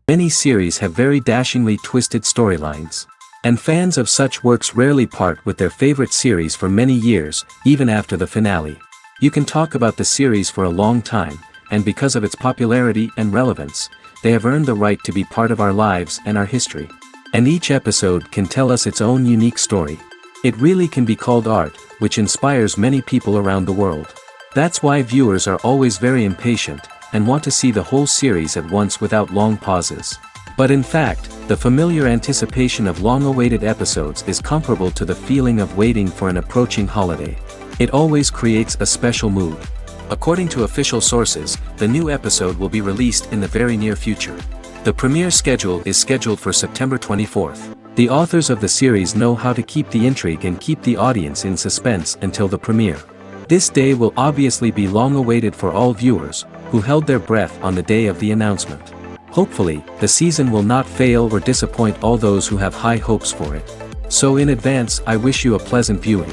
Many series have very dashingly twisted storylines. And fans of such works rarely part with their favorite series for many years, even after the finale. You can talk about the series for a long time, and because of its popularity and relevance, they have earned the right to be part of our lives and our history. And each episode can tell us its own unique story. It really can be called art, which inspires many people around the world. That's why viewers are always very impatient, and want to see the whole series at once without long pauses. But in fact, the familiar anticipation of long-awaited episodes is comparable to the feeling of waiting for an approaching holiday. It always creates a special mood. According to official sources, the new episode will be released in the very near future. The premiere schedule is scheduled for September 24th. The authors of the series know how to keep the intrigue and keep the audience in suspense until the premiere. This day will obviously be long awaited for all viewers, who held their breath on the day of the announcement. Hopefully, the season will not fail or disappoint all those who have high hopes for it. So in advance, I wish you a pleasant viewing.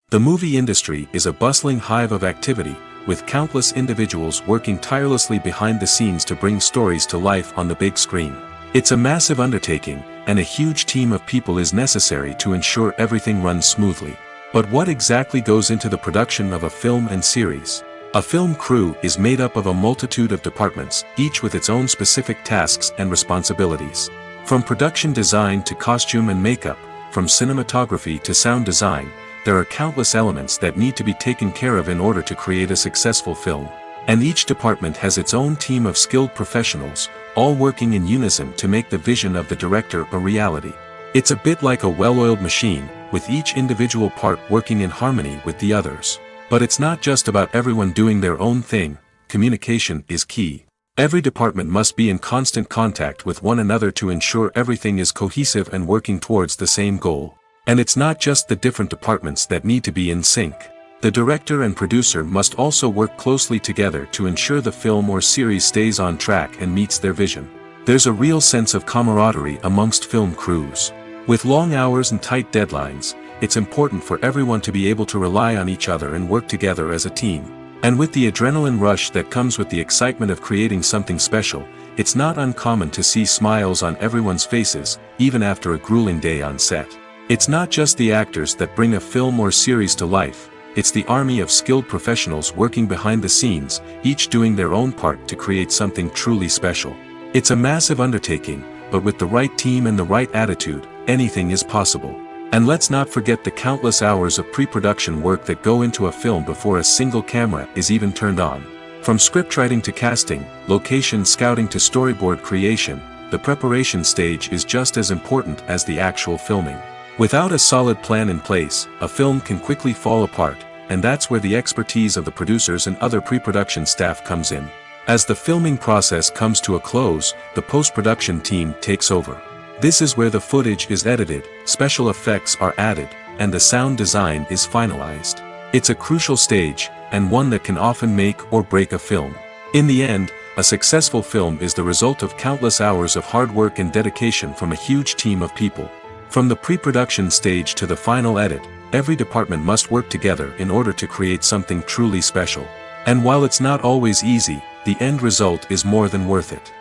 The movie industry is a bustling hive of activity, with countless individuals working tirelessly behind the scenes to bring stories to life on the big screen. It's a massive undertaking, and a huge team of people is necessary to ensure everything runs smoothly. But what exactly goes into the production of a film and series? A film crew is made up of a multitude of departments, each with its own specific tasks and responsibilities. From production design to costume and makeup, from cinematography to sound design, there are countless elements that need to be taken care of in order to create a successful film. And each department has its own team of skilled professionals, all working in unison to make the vision of the director a reality. It's a bit like a well-oiled machine, with each individual part working in harmony with the others. But it's not just about everyone doing their own thing. Communication is key. Every department must be in constant contact with one another to ensure everything is cohesive and working towards the same goal. And it's not just the different departments that need to be in sync. The director and producer must also work closely together to ensure the film or series stays on track and meets their vision. There's a real sense of camaraderie amongst film crews. With long hours and tight deadlines, it's important for everyone to be able to rely on each other and work together as a team. And with the adrenaline rush that comes with the excitement of creating something special, it's not uncommon to see smiles on everyone's faces, even after a grueling day on set. It's not just the actors that bring a film or series to life, it's the army of skilled professionals working behind the scenes, each doing their own part to create something truly special. It's a massive undertaking, but with the right team and the right attitude, anything is possible. And let's not forget the countless hours of pre-production work that go into a film before a single camera is even turned on. From scriptwriting to casting, location scouting to storyboard creation, the preparation stage is just as important as the actual filming. Without a solid plan in place, a film can quickly fall apart, and that's where the expertise of the producers and other pre-production staff comes in. As the filming process comes to a close, the post-production team takes over. This is where the footage is edited, special effects are added, and the sound design is finalized. It's a crucial stage, and one that can often make or break a film. In the end, a successful film is the result of countless hours of hard work and dedication from a huge team of people. From the pre-production stage to the final edit, every department must work together in order to create something truly special. And while it's not always easy, the end result is more than worth it.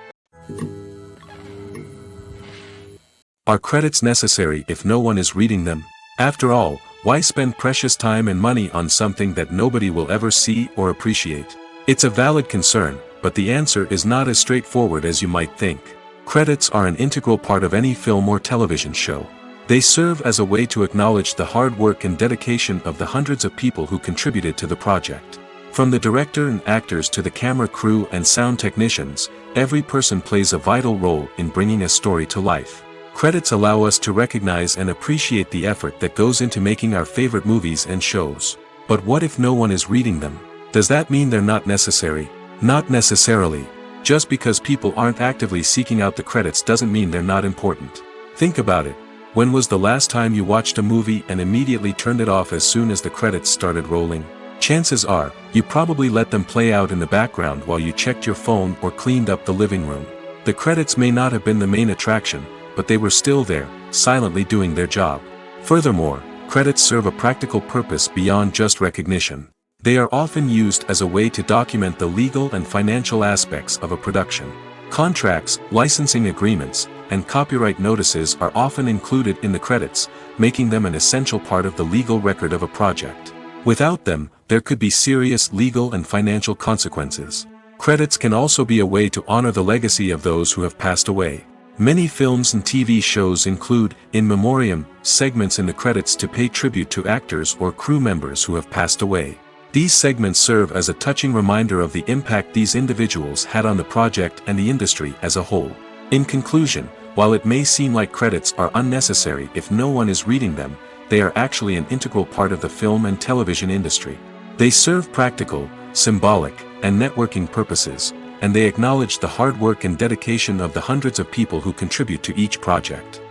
Are credits necessary if no one is reading them? After all, why spend precious time and money on something that nobody will ever see or appreciate? It's a valid concern, but the answer is not as straightforward as you might think. Credits are an integral part of any film or television show. They serve as a way to acknowledge the hard work and dedication of the hundreds of people who contributed to the project. From the director and actors to the camera crew and sound technicians, every person plays a vital role in bringing a story to life. Credits allow us to recognize and appreciate the effort that goes into making our favorite movies and shows. But what if no one is reading them? Does that mean they're not necessary? Not necessarily. Just because people aren't actively seeking out the credits doesn't mean they're not important. Think about it. When was the last time you watched a movie and immediately turned it off as soon as the credits started rolling? Chances are, you probably let them play out in the background while you checked your phone or cleaned up the living room. The credits may not have been the main attraction, but they were still there, silently doing their job. Furthermore, credits serve a practical purpose beyond just recognition. They are often used as a way to document the legal and financial aspects of a production. Contracts, licensing agreements, and copyright notices are often included in the credits, making them an essential part of the legal record of a project. Without them, there could be serious legal and financial consequences. Credits can also be a way to honor the legacy of those who have passed away. Many films and TV shows include, in memoriam, segments in the credits to pay tribute to actors or crew members who have passed away. These segments serve as a touching reminder of the impact these individuals had on the project and the industry as a whole. In conclusion, while it may seem like credits are unnecessary if no one is reading them, they are actually an integral part of the film and television industry. They serve practical, symbolic, and networking purposes, and they acknowledge the hard work and dedication of the hundreds of people who contribute to each project.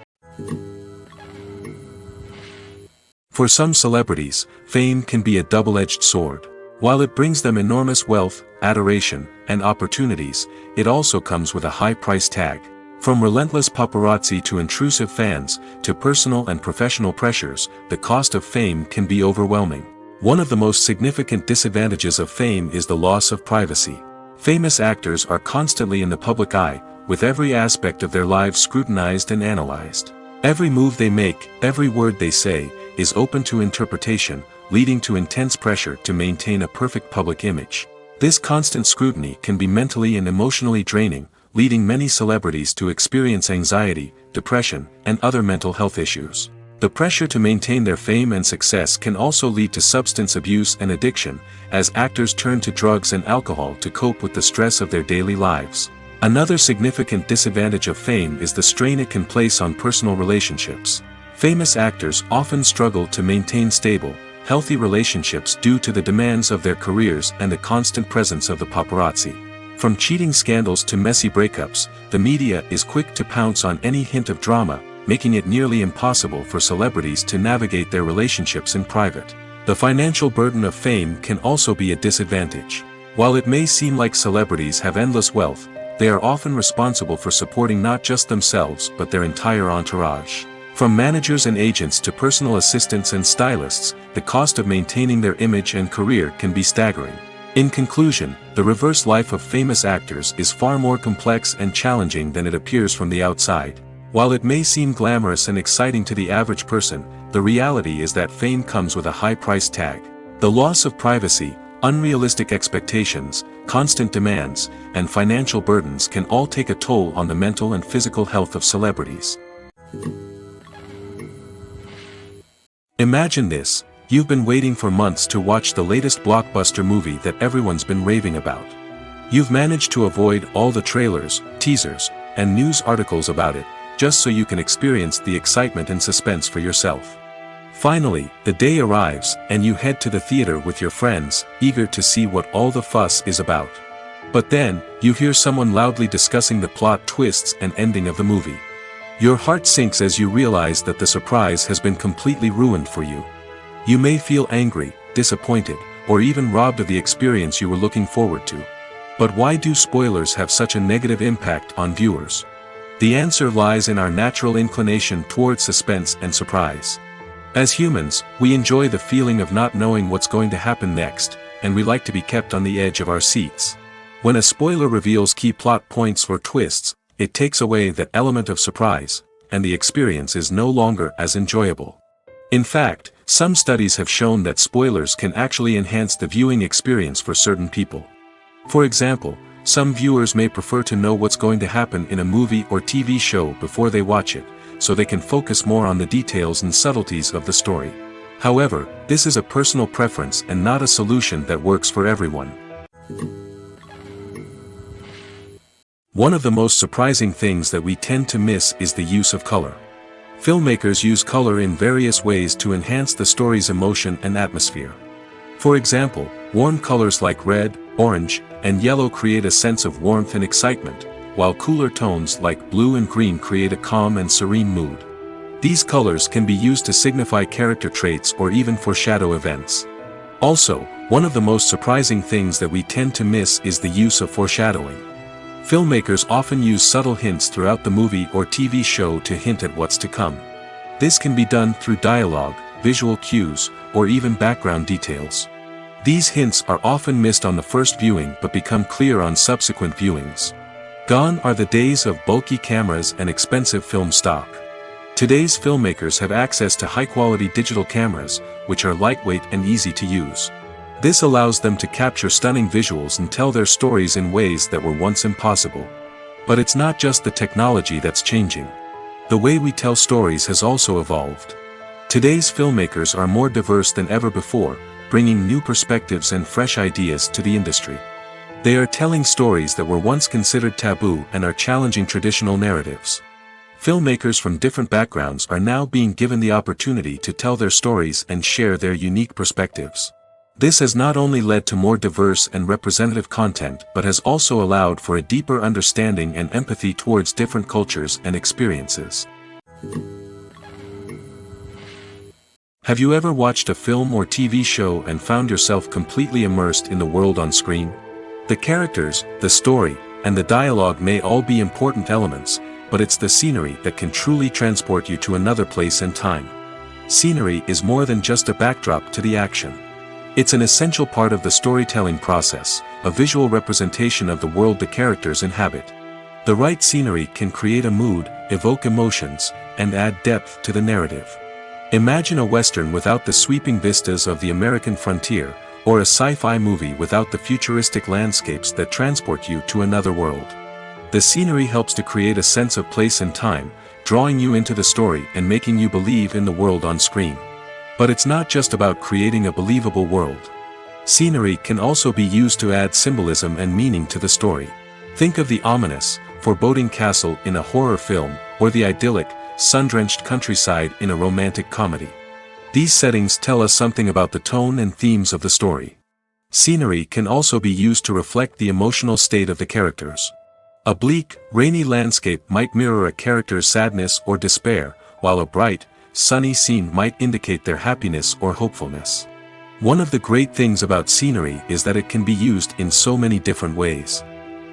For some celebrities, fame can be a double-edged sword. While it brings them enormous wealth, adoration, and opportunities, it also comes with a high price tag. From relentless paparazzi to intrusive fans, to personal and professional pressures, the cost of fame can be overwhelming. One of the most significant disadvantages of fame is the loss of privacy. Famous actors are constantly in the public eye, with every aspect of their lives scrutinized and analyzed. Every move they make, every word they say, is open to interpretation, leading to intense pressure to maintain a perfect public image. This constant scrutiny can be mentally and emotionally draining, leading many celebrities to experience anxiety, depression, and other mental health issues. The pressure to maintain their fame and success can also lead to substance abuse and addiction, as actors turn to drugs and alcohol to cope with the stress of their daily lives. Another significant disadvantage of fame is the strain it can place on personal relationships. Famous actors often struggle to maintain stable, healthy relationships due to the demands of their careers and the constant presence of the paparazzi. From cheating scandals to messy breakups, the media is quick to pounce on any hint of drama, making it nearly impossible for celebrities to navigate their relationships in private. The financial burden of fame can also be a disadvantage. While it may seem like celebrities have endless wealth, they are often responsible for supporting not just themselves but their entire entourage. From managers and agents to personal assistants and stylists, the cost of maintaining their image and career can be staggering. In conclusion, the reverse life of famous actors is far more complex and challenging than it appears from the outside. While it may seem glamorous and exciting to the average person, the reality is that fame comes with a high price tag. The loss of privacy, unrealistic expectations, constant demands, and financial burdens can all take a toll on the mental and physical health of celebrities. Imagine this: you've been waiting for months to watch the latest blockbuster movie that everyone's been raving about. You've managed to avoid all the trailers, teasers, and news articles about it, just so you can experience the excitement and suspense for yourself. Finally, the day arrives, and you head to the theater with your friends, eager to see what all the fuss is about. But then, you hear someone loudly discussing the plot twists and ending of the movie. Your heart sinks as you realize that the surprise has been completely ruined for you. You may feel angry, disappointed, or even robbed of the experience you were looking forward to. But why do spoilers have such a negative impact on viewers? The answer lies in our natural inclination toward suspense and surprise. As humans, we enjoy the feeling of not knowing what's going to happen next, and we like to be kept on the edge of our seats. When a spoiler reveals key plot points or twists, it takes away that element of surprise, and the experience is no longer as enjoyable. In fact, some studies have shown that spoilers can actually enhance the viewing experience for certain people. For example, some viewers may prefer to know what's going to happen in a movie or TV show before they watch it, so they can focus more on the details and subtleties of the story. However, this is a personal preference and not a solution that works for everyone. One of the most surprising things that we tend to miss is the use of color. Filmmakers use color in various ways to enhance the story's emotion and atmosphere. For example, warm colors like red, orange, and yellow create a sense of warmth and excitement, while cooler tones like blue and green create a calm and serene mood. These colors can be used to signify character traits or even foreshadow events. Also, one of the most surprising things that we tend to miss is the use of foreshadowing. Filmmakers often use subtle hints throughout the movie or TV show to hint at what's to come. This can be done through dialogue, visual cues, or even background details. These hints are often missed on the first viewing but become clear on subsequent viewings. Gone are the days of bulky cameras and expensive film stock. Today's filmmakers have access to high-quality digital cameras, which are lightweight and easy to use. This allows them to capture stunning visuals and tell their stories in ways that were once impossible. But it's not just the technology that's changing. The way we tell stories has also evolved. Today's filmmakers are more diverse than ever before, bringing new perspectives and fresh ideas to the industry. They are telling stories that were once considered taboo and are challenging traditional narratives. Filmmakers from different backgrounds are now being given the opportunity to tell their stories and share their unique perspectives. This has not only led to more diverse and representative content but has also allowed for a deeper understanding and empathy towards different cultures and experiences. Have you ever watched a film or TV show and found yourself completely immersed in the world on screen? The characters, the story, and the dialogue may all be important elements, but it's the scenery that can truly transport you to another place and time. Scenery is more than just a backdrop to the action. It's an essential part of the storytelling process, a visual representation of the world the characters inhabit. The right scenery can create a mood, evoke emotions, and add depth to the narrative. Imagine a Western without the sweeping vistas of the American frontier, or a sci-fi movie without the futuristic landscapes that transport you to another world. The scenery helps to create a sense of place and time, drawing you into the story and making you believe in the world on screen. But it's not just about creating a believable world. Scenery can also be used to add symbolism and meaning to the story. Think of the ominous, foreboding castle in a horror film, or the idyllic, sun-drenched countryside in a romantic comedy. These settings tell us something about the tone and themes of the story. Scenery can also be used to reflect the emotional state of the characters. A bleak, rainy landscape might mirror a character's sadness or despair, while a bright, sunny scene might indicate their happiness or hopefulness. One of the great things about scenery is that it can be used in so many different ways.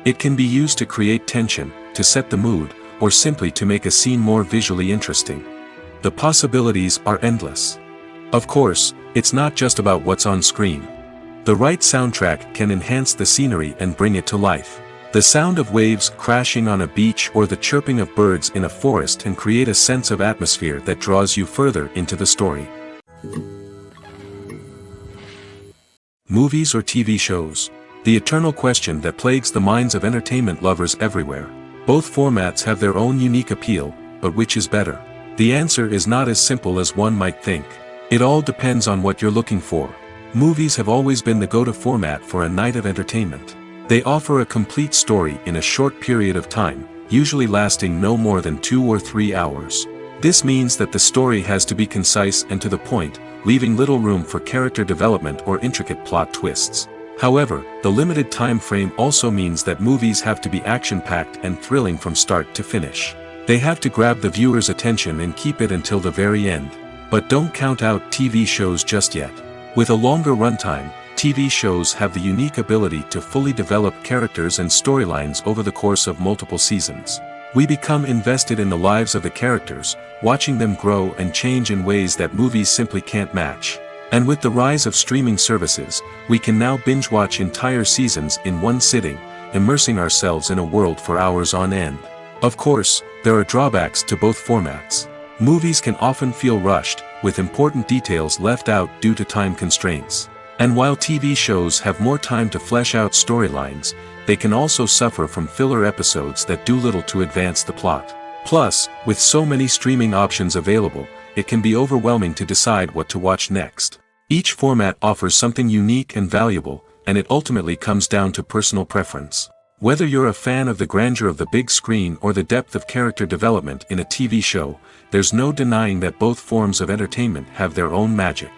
It can be used to create tension, to set the mood, or simply to make a scene more visually interesting. The possibilities are endless. Of course, it's not just about what's on screen. The right soundtrack can enhance the scenery and bring it to life. The sound of waves crashing on a beach or the chirping of birds in a forest can create a sense of atmosphere that draws you further into the story. Movies or TV shows? The eternal question that plagues the minds of entertainment lovers everywhere. Both formats have their own unique appeal, but which is better? The answer is not as simple as one might think. It all depends on what you're looking for. Movies have always been the go-to format for a night of entertainment. They offer a complete story in a short period of time, usually lasting no more than 2 or 3 hours. This means that the story has to be concise and to the point, leaving little room for character development or intricate plot twists. However, the limited time frame also means that movies have to be action-packed and thrilling from start to finish. They have to grab the viewer's attention and keep it until the very end. But don't count out TV shows just yet. With a longer runtime, TV shows have the unique ability to fully develop characters and storylines over the course of multiple seasons. We become invested in the lives of the characters, watching them grow and change in ways that movies simply can't match. And with the rise of streaming services, we can now binge-watch entire seasons in one sitting, immersing ourselves in a world for hours on end. Of course, there are drawbacks to both formats. Movies can often feel rushed, with important details left out due to time constraints. And while TV shows have more time to flesh out storylines, they can also suffer from filler episodes that do little to advance the plot. Plus, with so many streaming options available, it can be overwhelming to decide what to watch next. Each format offers something unique and valuable, and it ultimately comes down to personal preference. Whether you're a fan of the grandeur of the big screen or the depth of character development in a TV show, there's no denying that both forms of entertainment have their own magic.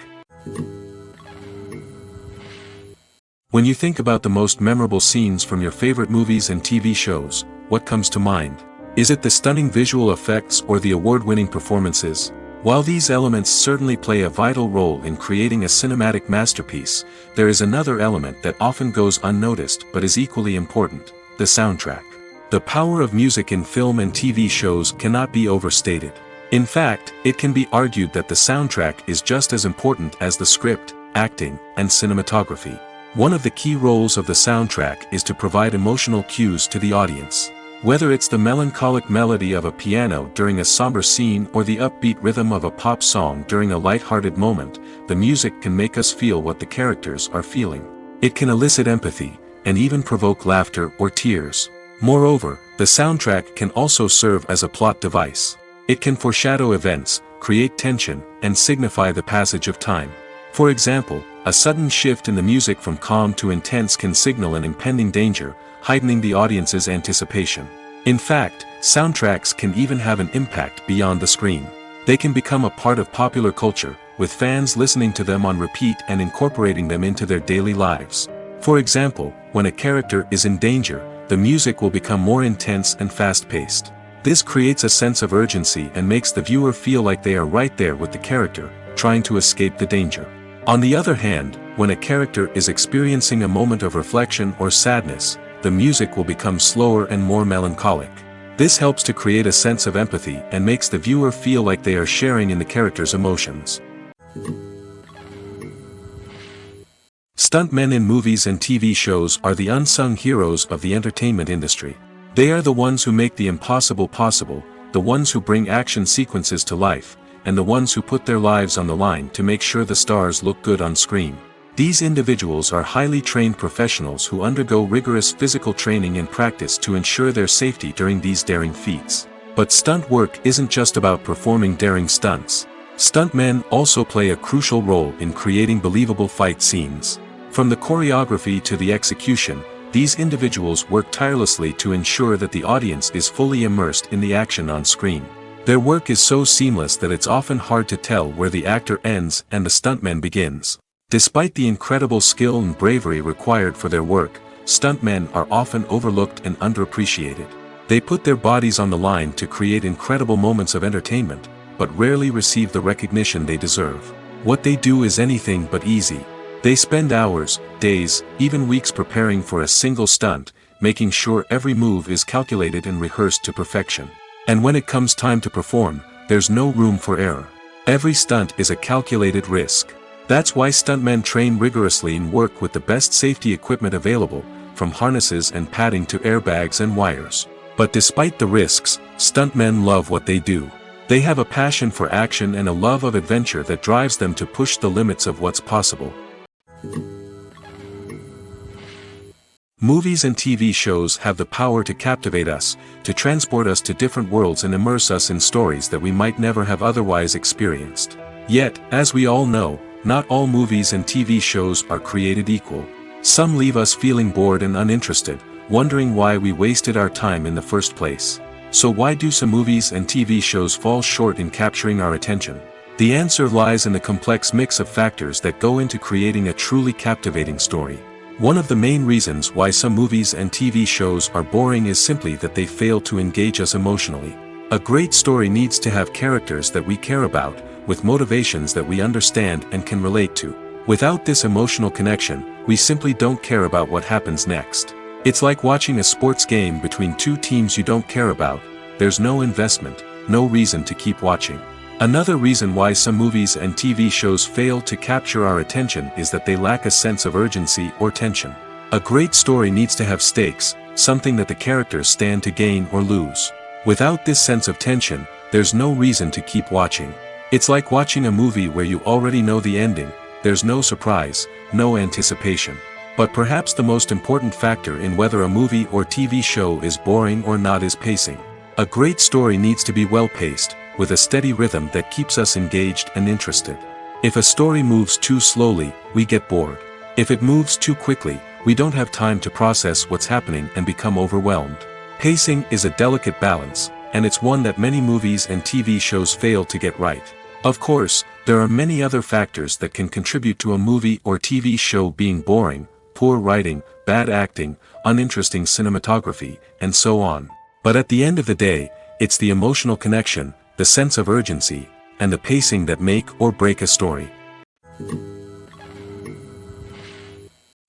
When you think about the most memorable scenes from your favorite movies and TV shows, what comes to mind? Is it the stunning visual effects or the award-winning performances? While these elements certainly play a vital role in creating a cinematic masterpiece, there is another element that often goes unnoticed but is equally important: the soundtrack. The power of music in film and TV shows cannot be overstated. In fact, it can be argued that the soundtrack is just as important as the script, acting, and cinematography. One of the key roles of the soundtrack is to provide emotional cues to the audience. Whether it's the melancholic melody of a piano during a somber scene or the upbeat rhythm of a pop song during a light-hearted moment, the music can make us feel what the characters are feeling. It can elicit empathy, and even provoke laughter or tears. Moreover, the soundtrack can also serve as a plot device. It can foreshadow events, create tension, and signify the passage of time. For example, a sudden shift in the music from calm to intense can signal an impending danger, heightening the audience's anticipation. In fact, soundtracks can even have an impact beyond the screen. They can become a part of popular culture, with fans listening to them on repeat and incorporating them into their daily lives. For example, when a character is in danger, the music will become more intense and fast-paced. This creates a sense of urgency and makes the viewer feel like they are right there with the character, trying to escape the danger. On the other hand, when a character is experiencing a moment of reflection or sadness, the music will become slower and more melancholic. This helps to create a sense of empathy and makes the viewer feel like they are sharing in the character's emotions. Stuntmen in movies and TV shows are the unsung heroes of the entertainment industry. They are the ones who make the impossible possible, the ones who bring action sequences to life, and the ones who put their lives on the line to make sure the stars look good on screen. These individuals are highly trained professionals who undergo rigorous physical training and practice to ensure their safety during these daring feats. But stunt work isn't just about performing daring stunts. Stuntmen also play a crucial role in creating believable fight scenes. From the choreography to the execution, these individuals work tirelessly to ensure that the audience is fully immersed in the action on screen. Their work is so seamless that it's often hard to tell where the actor ends and the stuntman begins. Despite the incredible skill and bravery required for their work, stuntmen are often overlooked and underappreciated. They put their bodies on the line to create incredible moments of entertainment, but rarely receive the recognition they deserve. What they do is anything but easy. They spend hours, days, even weeks preparing for a single stunt, making sure every move is calculated and rehearsed to perfection. And when it comes time to perform, there's no room for error. Every stunt is a calculated risk. That's why stuntmen train rigorously and work with the best safety equipment available, from harnesses and padding to airbags and wires. But despite the risks, stuntmen love what they do. They have a passion for action and a love of adventure that drives them to push the limits of what's possible. Movies and TV shows have the power to captivate us, to transport us to different worlds and immerse us in stories that we might never have otherwise experienced. Yet, as we all know, not all movies and TV shows are created equal. Some leave us feeling bored and uninterested, wondering why we wasted our time in the first place. So why do some movies and TV shows fall short in capturing our attention? The answer lies in the complex mix of factors that go into creating a truly captivating story. One of the main reasons why some movies and TV shows are boring is simply that they fail to engage us emotionally. A great story needs to have characters that we care about, with motivations that we understand and can relate to. Without this emotional connection, we simply don't care about what happens next. It's like watching a sports game between two teams you don't care about. There's no investment, no reason to keep watching. Another reason why some movies and TV shows fail to capture our attention is that they lack a sense of urgency or tension. A great story needs to have stakes, something that the characters stand to gain or lose. Without this sense of tension, there's no reason to keep watching. It's like watching a movie where you already know the ending. There's no surprise, no anticipation. But perhaps the most important factor in whether a movie or TV show is boring or not is pacing. A great story needs to be well-paced, with a steady rhythm that keeps us engaged and interested. If a story moves too slowly, we get bored. If it moves too quickly, we don't have time to process what's happening and become overwhelmed. Pacing is a delicate balance, and it's one that many movies and TV shows fail to get right. Of course, there are many other factors that can contribute to a movie or TV show being boring: poor writing, bad acting, uninteresting cinematography, and so on. But at the end of the day, it's the emotional connection, the sense of urgency, and the pacing that make or break a story.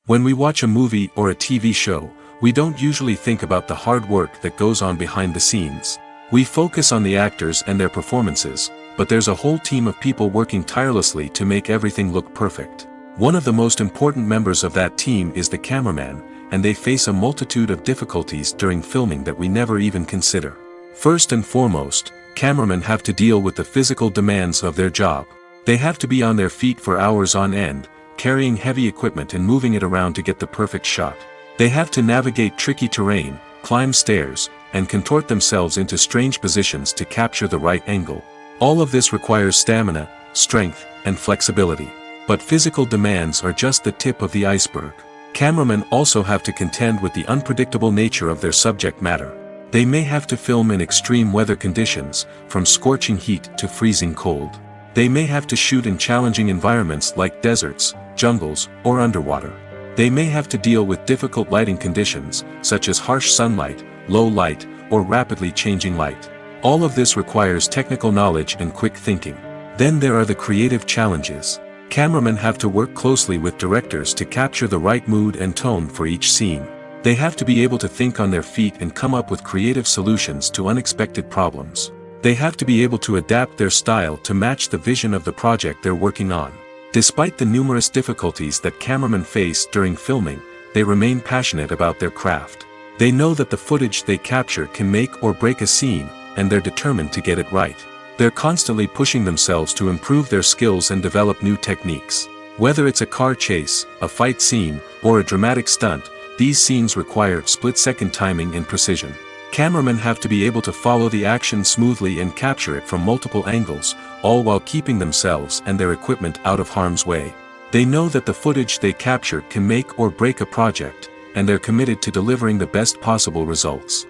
When we watch a movie or a TV show, we don't usually think about the hard work that goes on behind the scenes. We focus on the actors and their performances, but there's a whole team of people working tirelessly to make everything look perfect. One of the most important members of that team is the cameraman, and they face a multitude of difficulties during filming that we never even consider. First and foremost, cameramen have to deal with the physical demands of their job. They have to be on their feet for hours on end, carrying heavy equipment and moving it around to get the perfect shot. They have to navigate tricky terrain, climb stairs, and contort themselves into strange positions to capture the right angle. All of this requires stamina, strength, and flexibility. But physical demands are just the tip of the iceberg. Cameramen also have to contend with the unpredictable nature of their subject matter. They may have to film in extreme weather conditions, from scorching heat to freezing cold. They may have to shoot in challenging environments like deserts, jungles, or underwater. They may have to deal with difficult lighting conditions, such as harsh sunlight, low light, or rapidly changing light. All of this requires technical knowledge and quick thinking. Then there are the creative challenges. Cameramen have to work closely with directors to capture the right mood and tone for each scene. They have to be able to think on their feet and come up with creative solutions to unexpected problems. They have to be able to adapt their style to match the vision of the project they're working on. Despite the numerous difficulties that cameramen face during filming, they remain passionate about their craft. They know that the footage they capture can make or break a scene, and they're determined to get it right. They're constantly pushing themselves to improve their skills and develop new techniques. Whether it's a car chase, a fight scene, or a dramatic stunt, these scenes require split-second timing and precision. Cameramen have to be able to follow the action smoothly and capture it from multiple angles, all while keeping themselves and their equipment out of harm's way. They know that the footage they capture can make or break a project, and they're committed to delivering the best possible results.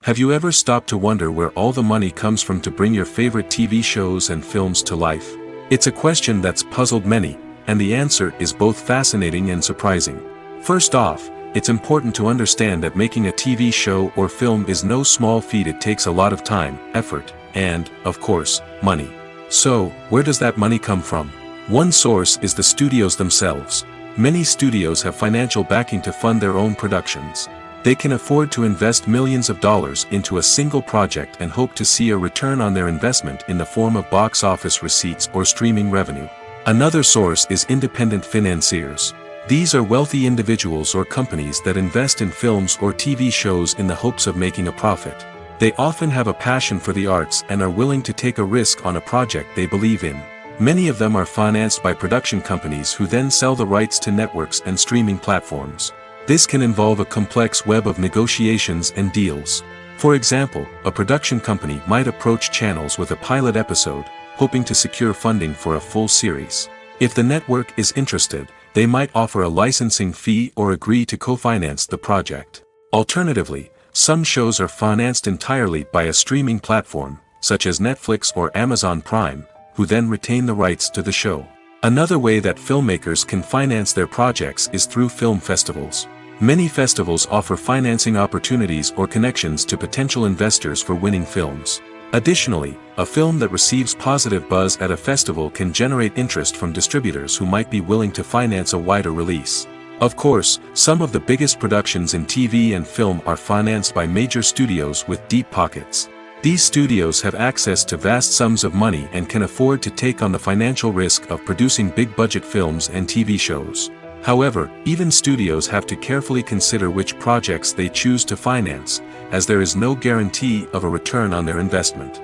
Have you ever stopped to wonder where all the money comes from to bring your favorite TV shows and films to life? It's a question that's puzzled many, and the answer is both fascinating and surprising. First off, it's important to understand that making a TV show or film is no small feat. It takes a lot of time, effort, and, of course, money. So, where does that money come from? One source is the studios themselves. Many studios have financial backing to fund their own productions. They can afford to invest millions of dollars into a single project and hope to see a return on their investment in the form of box office receipts or streaming revenue. Another source is independent financiers. These are wealthy individuals or companies that invest in films or TV shows in the hopes of making a profit. They often have a passion for the arts and are willing to take a risk on a project they believe in. Many of them are financed by production companies who then sell the rights to networks and streaming platforms. This can involve a complex web of negotiations and deals. For example, a production company might approach channels with a pilot episode, hoping to secure funding for a full series. If the network is interested, they might offer a licensing fee or agree to co-finance the project. Alternatively, some shows are financed entirely by a streaming platform, such as Netflix or Amazon Prime, who then retain the rights to the show. Another way that filmmakers can finance their projects is through film festivals. Many festivals offer financing opportunities or connections to potential investors for winning films. Additionally, a film that receives positive buzz at a festival can generate interest from distributors who might be willing to finance a wider release. Of course, some of the biggest productions in TV and film are financed by major studios with deep pockets. These studios have access to vast sums of money and can afford to take on the financial risk of producing big-budget films and TV shows. However, even studios have to carefully consider which projects they choose to finance, as there is no guarantee of a return on their investment.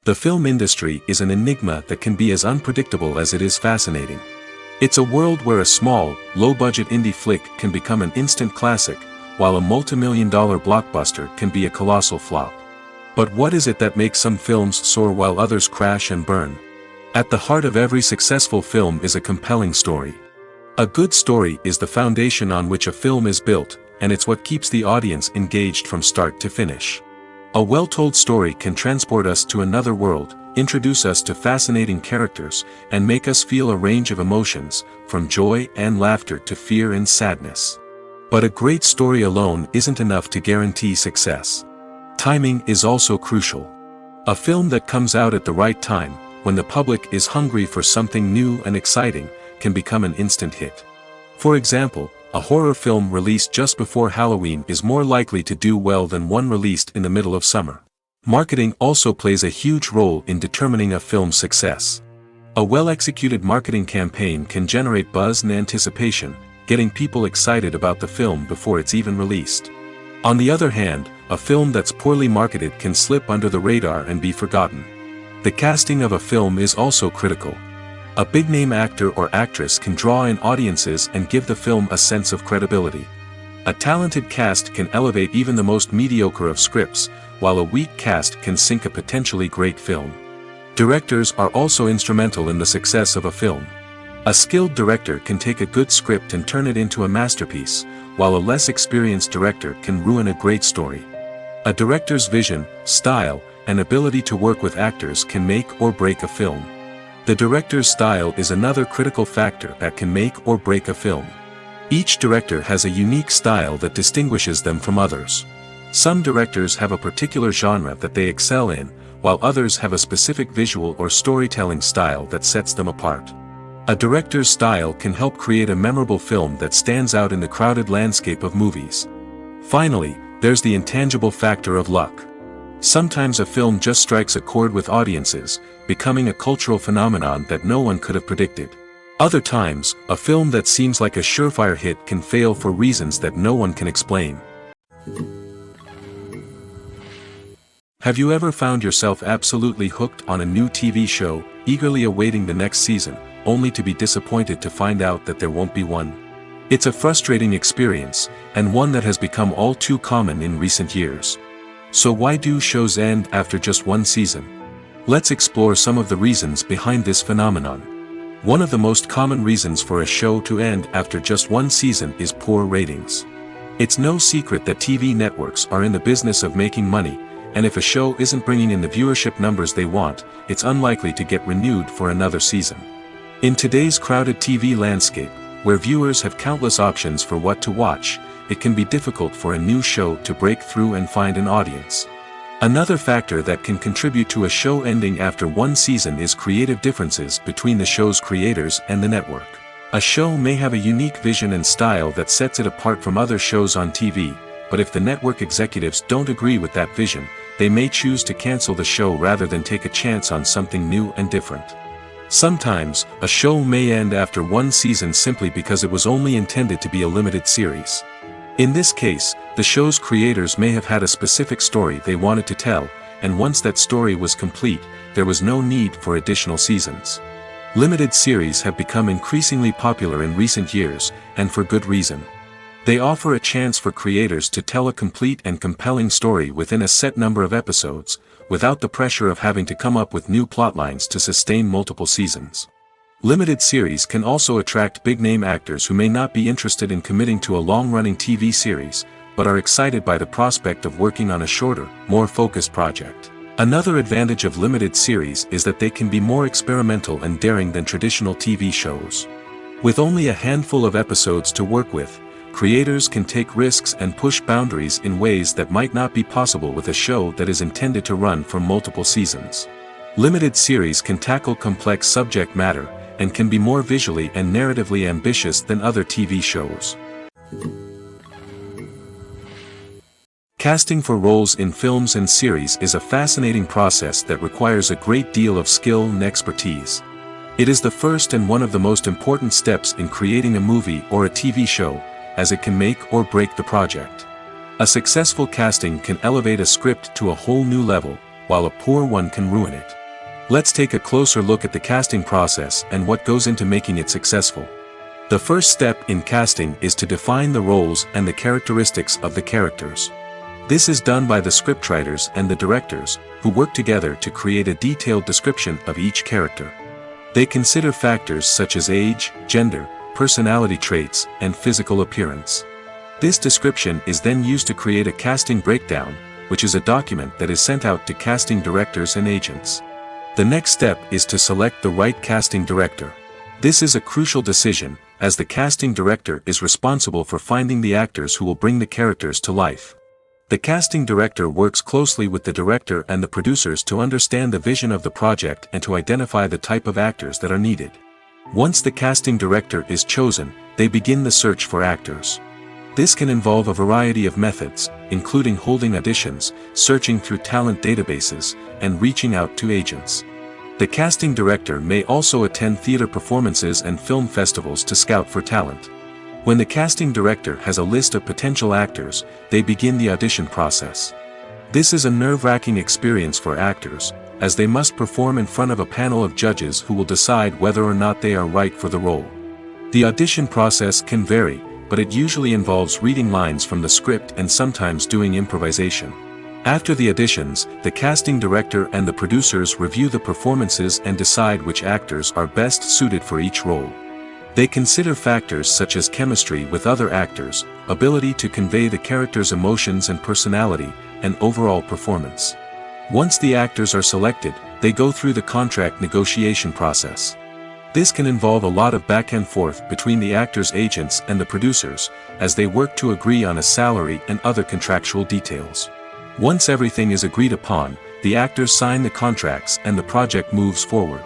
The film industry is an enigma that can be as unpredictable as it is fascinating. It's a world where a small, low-budget indie flick can become an instant classic, while a multi-million-dollar blockbuster can be a colossal flop. But what is it that makes some films soar while others crash and burn? At the heart of every successful film is a compelling story. A good story is the foundation on which a film is built, and it's what keeps the audience engaged from start to finish. A well-told story can transport us to another world, introduce us to fascinating characters, and make us feel a range of emotions, from joy and laughter to fear and sadness. But a great story alone isn't enough to guarantee success. Timing is also crucial. A film that comes out at the right time, when the public is hungry for something new and exciting, can become an instant hit. For example, a horror film released just before Halloween is more likely to do well than one released in the middle of summer. Marketing also plays a huge role in determining a film's success. A well-executed marketing campaign can generate buzz and anticipation, getting people excited about the film before it's even released. On the other hand, a film that's poorly marketed can slip under the radar and be forgotten. The casting of a film is also critical. A big-name actor or actress can draw in audiences and give the film a sense of credibility. A talented cast can elevate even the most mediocre of scripts, while a weak cast can sink a potentially great film. Directors are also instrumental in the success of a film. A skilled director can take a good script and turn it into a masterpiece, while a less experienced director can ruin a great story. A director's vision, style, and ability to work with actors can make or break a film. The director's style is another critical factor that can make or break a film. Each director has a unique style that distinguishes them from others. Some directors have a particular genre that they excel in, while others have a specific visual or storytelling style that sets them apart. A director's style can help create a memorable film that stands out in the crowded landscape of movies. Finally, there's the intangible factor of luck. Sometimes a film just strikes a chord with audiences, becoming a cultural phenomenon that no one could have predicted. Other times, a film that seems like a surefire hit can fail for reasons that no one can explain. Have you ever found yourself absolutely hooked on a new TV show, eagerly awaiting the next season, only to be disappointed to find out that there won't be one? It's a frustrating experience, and one that has become all too common in recent years. So why do shows end after just one season? Let's explore some of the reasons behind this phenomenon. One of the most common reasons for a show to end after just one season is poor ratings. It's no secret that TV networks are in the business of making money, and if a show isn't bringing in the viewership numbers they want, it's unlikely to get renewed for another season. In today's crowded TV landscape, where viewers have countless options for what to watch, it can be difficult for a new show to break through and find an audience. Another factor that can contribute to a show ending after one season is creative differences between the show's creators and the network. A show may have a unique vision and style that sets it apart from other shows on TV, but if the network executives don't agree with that vision, they may choose to cancel the show rather than take a chance on something new and different. Sometimes, a show may end after one season simply because it was only intended to be a limited series. In this case, the show's creators may have had a specific story they wanted to tell, and once that story was complete, there was no need for additional seasons. Limited series have become increasingly popular in recent years, and for good reason. They offer a chance for creators to tell a complete and compelling story within a set number of episodes, without the pressure of having to come up with new plotlines to sustain multiple seasons. Limited series can also attract big-name actors who may not be interested in committing to a long-running TV series, but are excited by the prospect of working on a shorter, more focused project. Another advantage of limited series is that they can be more experimental and daring than traditional TV shows. With only a handful of episodes to work with, creators can take risks and push boundaries in ways that might not be possible with a show that is intended to run for multiple seasons. Limited series can tackle complex subject matter, and can be more visually and narratively ambitious than other TV shows. Casting for roles in films and series is a fascinating process that requires a great deal of skill and expertise. It is the first and one of the most important steps in creating a movie or a TV show, as it can make or break the project. A successful casting can elevate a script to a whole new level, while a poor one can ruin it. Let's take a closer look at the casting process and what goes into making it successful. The first step in casting is to define the roles and the characteristics of the characters. This is done by the scriptwriters and the directors, who work together to create a detailed description of each character. They consider factors such as age, gender, personality traits, and physical appearance. This description is then used to create a casting breakdown, which is a document that is sent out to casting directors and agents. The next step is to select the right casting director. This is a crucial decision, as the casting director is responsible for finding the actors who will bring the characters to life. The casting director works closely with the director and the producers to understand the vision of the project and to identify the type of actors that are needed. Once the casting director is chosen, they begin the search for actors. This can involve a variety of methods, including holding auditions, searching through talent databases, and reaching out to agents. The casting director may also attend theater performances and film festivals to scout for talent. When the casting director has a list of potential actors, they begin the audition process. This is a nerve-wracking experience for actors, as they must perform in front of a panel of judges who will decide whether or not they are right for the role. The audition process can vary, but it usually involves reading lines from the script and sometimes doing improvisation. After the auditions, the casting director and the producers review the performances and decide which actors are best suited for each role. They consider factors such as chemistry with other actors, ability to convey the character's emotions and personality, and overall performance. Once the actors are selected, they go through the contract negotiation process. This can involve a lot of back and forth between the actors' agents and the producers, as they work to agree on a salary and other contractual details. Once everything is agreed upon, the actors sign the contracts and the project moves forward.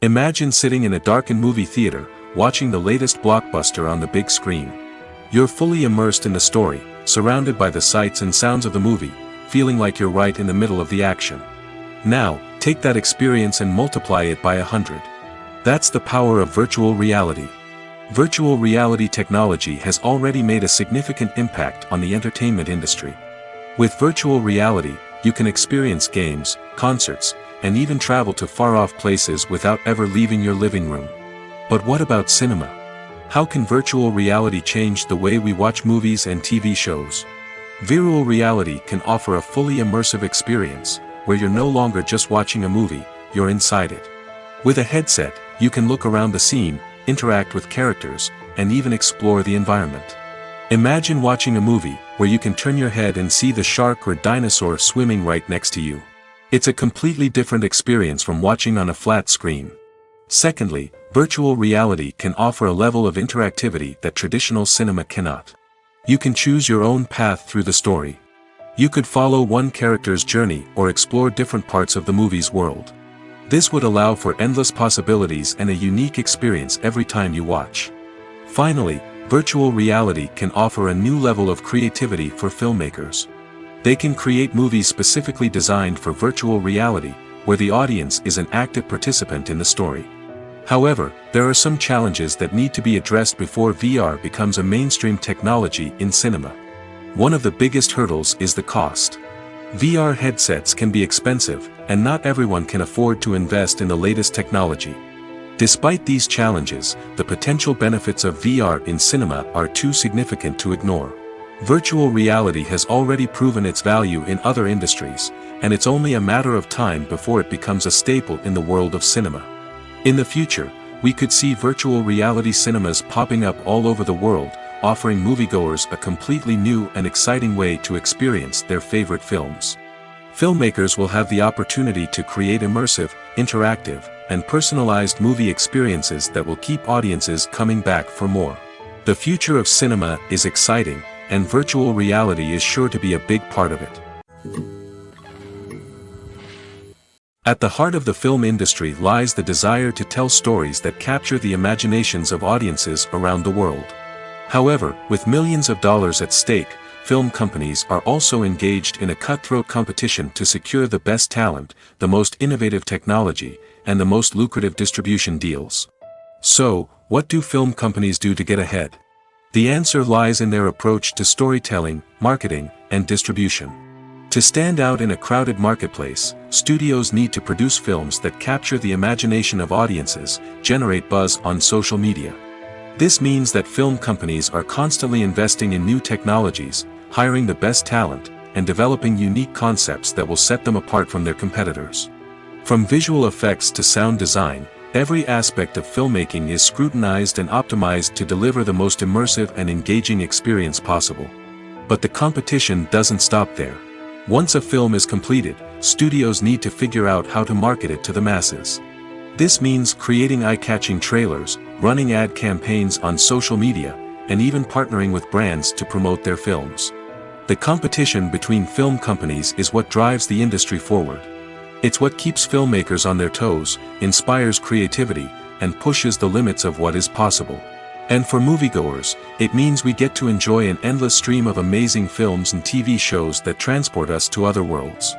Imagine sitting in a darkened movie theater, watching the latest blockbuster on the big screen. You're fully immersed in the story, surrounded by the sights and sounds of the movie, feeling like you're right in the middle of the action. Now, take that experience and multiply it by 100. That's the power of virtual reality. Virtual reality technology has already made a significant impact on the entertainment industry. With virtual reality, you can experience games, concerts, and even travel to far-off places without ever leaving your living room. But what about cinema? How can virtual reality change the way we watch movies and TV shows? Virtual reality can offer a fully immersive experience, where you're no longer just watching a movie, you're inside it. With a headset, you can look around the scene, interact with characters, and even explore the environment. Imagine watching a movie where you can turn your head and see the shark or dinosaur swimming right next to you. It's a completely different experience from watching on a flat screen. Secondly, virtual reality can offer a level of interactivity that traditional cinema cannot. You can choose your own path through the story. You could follow one character's journey or explore different parts of the movie's world. This would allow for endless possibilities and a unique experience every time you watch. Finally, virtual reality can offer a new level of creativity for filmmakers. They can create movies specifically designed for virtual reality, where the audience is an active participant in the story. However, there are some challenges that need to be addressed before VR becomes a mainstream technology in cinema. One of the biggest hurdles is the cost. VR headsets can be expensive, and not everyone can afford to invest in the latest technology. Despite these challenges, the potential benefits of VR in cinema are too significant to ignore. Virtual reality has already proven its value in other industries, and it's only a matter of time before it becomes a staple in the world of cinema. In the future, we could see virtual reality cinemas popping up all over the world, offering moviegoers a completely new and exciting way to experience their favorite films. Filmmakers will have the opportunity to create immersive, interactive, and personalized movie experiences that will keep audiences coming back for more. The future of cinema is exciting, and virtual reality is sure to be a big part of it. At the heart of the film industry lies the desire to tell stories that capture the imaginations of audiences around the world. However, with millions of dollars at stake, film companies are also engaged in a cutthroat competition to secure the best talent, the most innovative technology, and the most lucrative distribution deals. So, what do film companies do to get ahead? The answer lies in their approach to storytelling, marketing, and distribution. To stand out in a crowded marketplace, studios need to produce films that capture the imagination of audiences, generate buzz on social media. This means that film companies are constantly investing in new technologies, hiring the best talent, and developing unique concepts that will set them apart from their competitors. From visual effects to sound design, every aspect of filmmaking is scrutinized and optimized to deliver the most immersive and engaging experience possible. But the competition doesn't stop there. Once a film is completed, studios need to figure out how to market it to the masses. This means creating eye-catching trailers, running ad campaigns on social media, and even partnering with brands to promote their films. The competition between film companies is what drives the industry forward. It's what keeps filmmakers on their toes, inspires creativity, and pushes the limits of what is possible. And for moviegoers, it means we get to enjoy an endless stream of amazing films and TV shows that transport us to other worlds.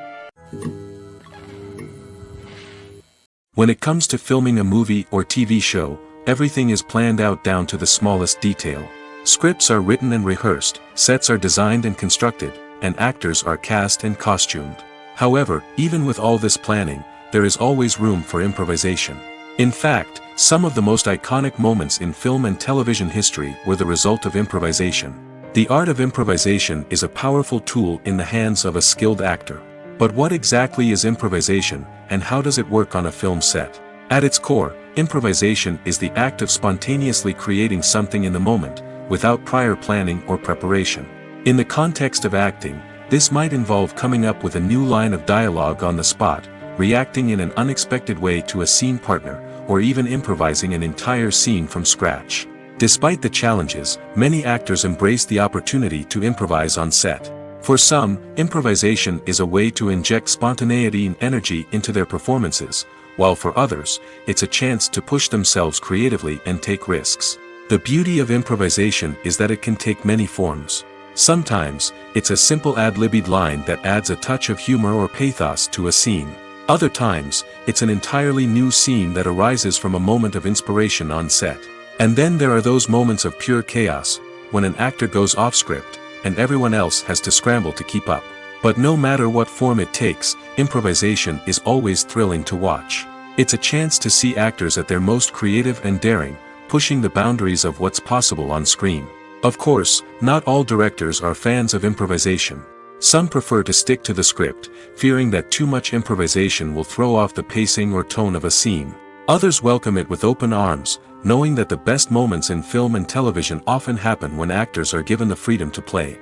When it comes to filming a movie or TV show, everything is planned out down to the smallest detail. Scripts are written and rehearsed, sets are designed and constructed, and actors are cast and costumed. However, even with all this planning, there is always room for improvisation. In fact, some of the most iconic moments in film and television history were the result of improvisation. The art of improvisation is a powerful tool in the hands of a skilled actor. But what exactly is improvisation, and how does it work on a film set? At its core, improvisation is the act of spontaneously creating something in the moment, without prior planning or preparation. In the context of acting, this might involve coming up with a new line of dialogue on the spot, reacting in an unexpected way to a scene partner, or even improvising an entire scene from scratch. Despite the challenges, many actors embrace the opportunity to improvise on set. For some, improvisation is a way to inject spontaneity and energy into their performances, while for others, it's a chance to push themselves creatively and take risks. The beauty of improvisation is that it can take many forms. Sometimes, it's a simple ad-libbed line that adds a touch of humor or pathos to a scene. Other times, it's an entirely new scene that arises from a moment of inspiration on set. And then there are those moments of pure chaos, when an actor goes off script, and everyone else has to scramble to keep up. But no matter what form it takes, improvisation is always thrilling to watch. It's a chance to see actors at their most creative and daring, pushing the boundaries of what's possible on screen. Of course, not all directors are fans of improvisation. Some prefer to stick to the script, fearing that too much improvisation will throw off the pacing or tone of a scene. Others welcome it with open arms, knowing that the best moments in film and television often happen when actors are given the freedom to play.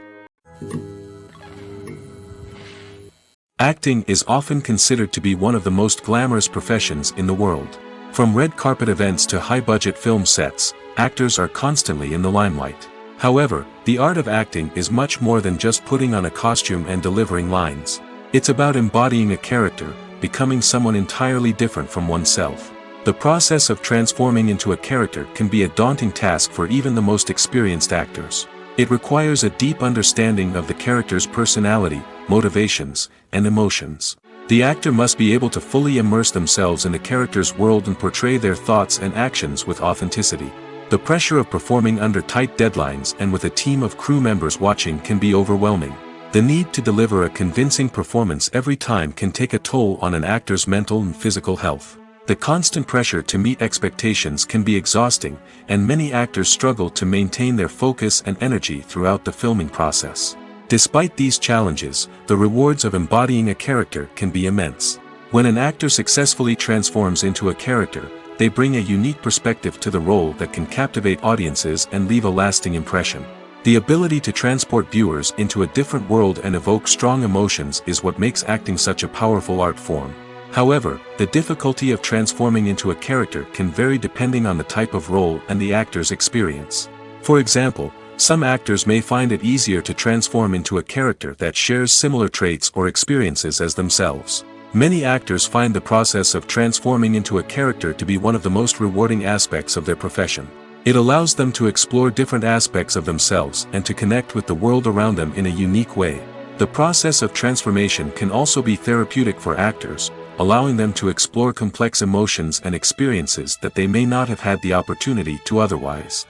Acting is often considered to be one of the most glamorous professions in the world. From red carpet events to high-budget film sets, actors are constantly in the limelight. However, the art of acting is much more than just putting on a costume and delivering lines. It's about embodying a character, becoming someone entirely different from oneself. The process of transforming into a character can be a daunting task for even the most experienced actors. It requires a deep understanding of the character's personality, motivations, and emotions. The actor must be able to fully immerse themselves in the character's world and portray their thoughts and actions with authenticity. The pressure of performing under tight deadlines and with a team of crew members watching can be overwhelming. The need to deliver a convincing performance every time can take a toll on an actor's mental and physical health. The constant pressure to meet expectations can be exhausting, and many actors struggle to maintain their focus and energy throughout the filming process. Despite these challenges, the rewards of embodying a character can be immense. When an actor successfully transforms into a character, they bring a unique perspective to the role that can captivate audiences and leave a lasting impression. The ability to transport viewers into a different world and evoke strong emotions is what makes acting such a powerful art form. However, the difficulty of transforming into a character can vary depending on the type of role and the actor's experience. For example, some actors may find it easier to transform into a character that shares similar traits or experiences as themselves. Many actors find the process of transforming into a character to be one of the most rewarding aspects of their profession. It allows them to explore different aspects of themselves and to connect with the world around them in a unique way. The process of transformation can also be therapeutic for actors, allowing them to explore complex emotions and experiences that they may not have had the opportunity to otherwise.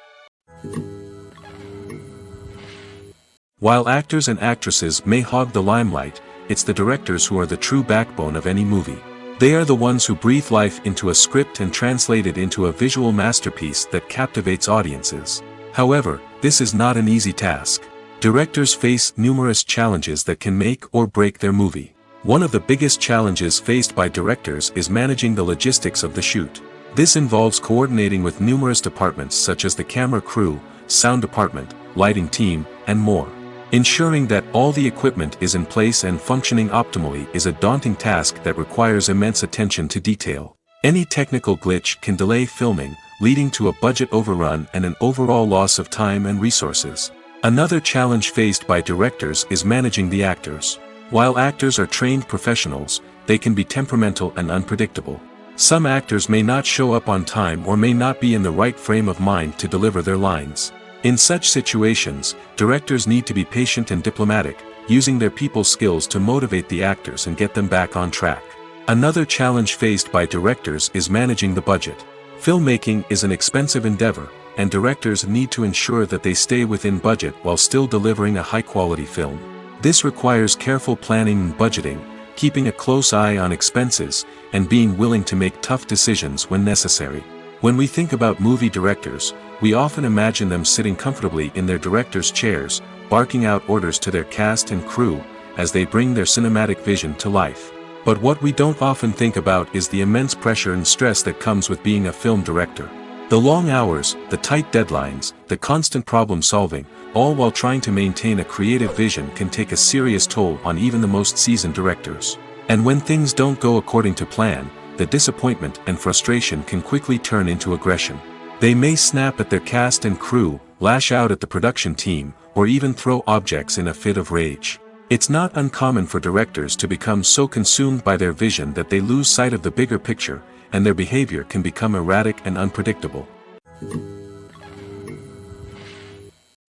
While actors and actresses may hog the limelight, it's the directors who are the true backbone of any movie. They are the ones who breathe life into a script and translate it into a visual masterpiece that captivates audiences. However, this is not an easy task. Directors face numerous challenges that can make or break their movie. One of the biggest challenges faced by directors is managing the logistics of the shoot. This involves coordinating with numerous departments such as the camera crew, sound department, lighting team, and more. Ensuring that all the equipment is in place and functioning optimally is a daunting task that requires immense attention to detail. Any technical glitch can delay filming, leading to a budget overrun and an overall loss of time and resources. Another challenge faced by directors is managing the actors. While actors are trained professionals, they can be temperamental and unpredictable. Some actors may not show up on time or may not be in the right frame of mind to deliver their lines. In such situations, directors need to be patient and diplomatic, using their people skills to motivate the actors and get them back on track. Another challenge faced by directors is managing the budget. Filmmaking is an expensive endeavor, and directors need to ensure that they stay within budget while still delivering a high-quality film. This requires careful planning and budgeting, keeping a close eye on expenses, and being willing to make tough decisions when necessary. When we think about movie directors, we often imagine them sitting comfortably in their director's chairs, barking out orders to their cast and crew, as they bring their cinematic vision to life. But what we don't often think about is the immense pressure and stress that comes with being a film director. The long hours, the tight deadlines, the constant problem solving, all while trying to maintain a creative vision can take a serious toll on even the most seasoned directors. And when things don't go according to plan, the disappointment and frustration can quickly turn into aggression. They may snap at their cast and crew, lash out at the production team, or even throw objects in a fit of rage. It's not uncommon for directors to become so consumed by their vision that they lose sight of the bigger picture, and their behavior can become erratic and unpredictable.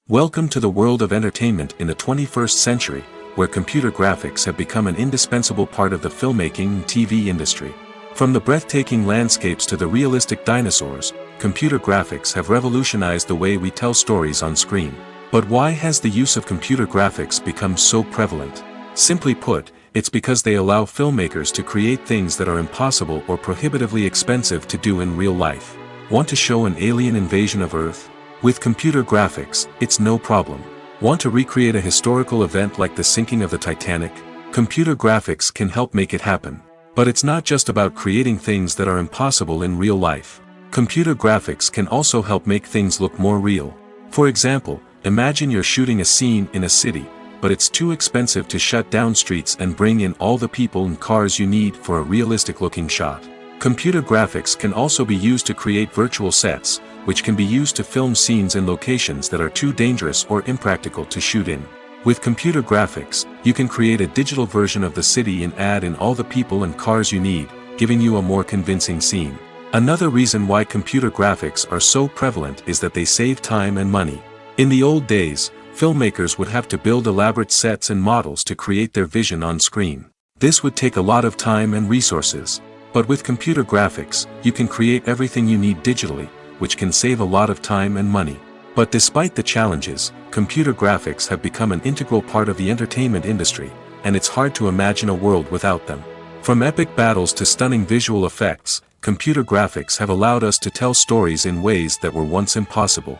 Welcome to the world of entertainment in the 21st century, where computer graphics have become an indispensable part of the filmmaking and TV industry. From the breathtaking landscapes to the realistic dinosaurs, computer graphics have revolutionized the way we tell stories on screen. But why has the use of computer graphics become so prevalent? Simply put, it's because they allow filmmakers to create things that are impossible or prohibitively expensive to do in real life. Want to show an alien invasion of Earth? With computer graphics, it's no problem. Want to recreate a historical event like the sinking of the Titanic? Computer graphics can help make it happen. But it's not just about creating things that are impossible in real life. Computer graphics can also help make things look more real. For example, imagine you're shooting a scene in a city, but it's too expensive to shut down streets and bring in all the people and cars you need for a realistic-looking shot. Computer graphics can also be used to create virtual sets, which can be used to film scenes in locations that are too dangerous or impractical to shoot in. With computer graphics, you can create a digital version of the city and add in all the people and cars you need, giving you a more convincing scene. Another reason why computer graphics are so prevalent is that they save time and money. In the old days, filmmakers would have to build elaborate sets and models to create their vision on screen. This would take a lot of time and resources. But with computer graphics, you can create everything you need digitally, which can save a lot of time and money. But despite the challenges, computer graphics have become an integral part of the entertainment industry, and it's hard to imagine a world without them. From epic battles to stunning visual effects, computer graphics have allowed us to tell stories in ways that were once impossible.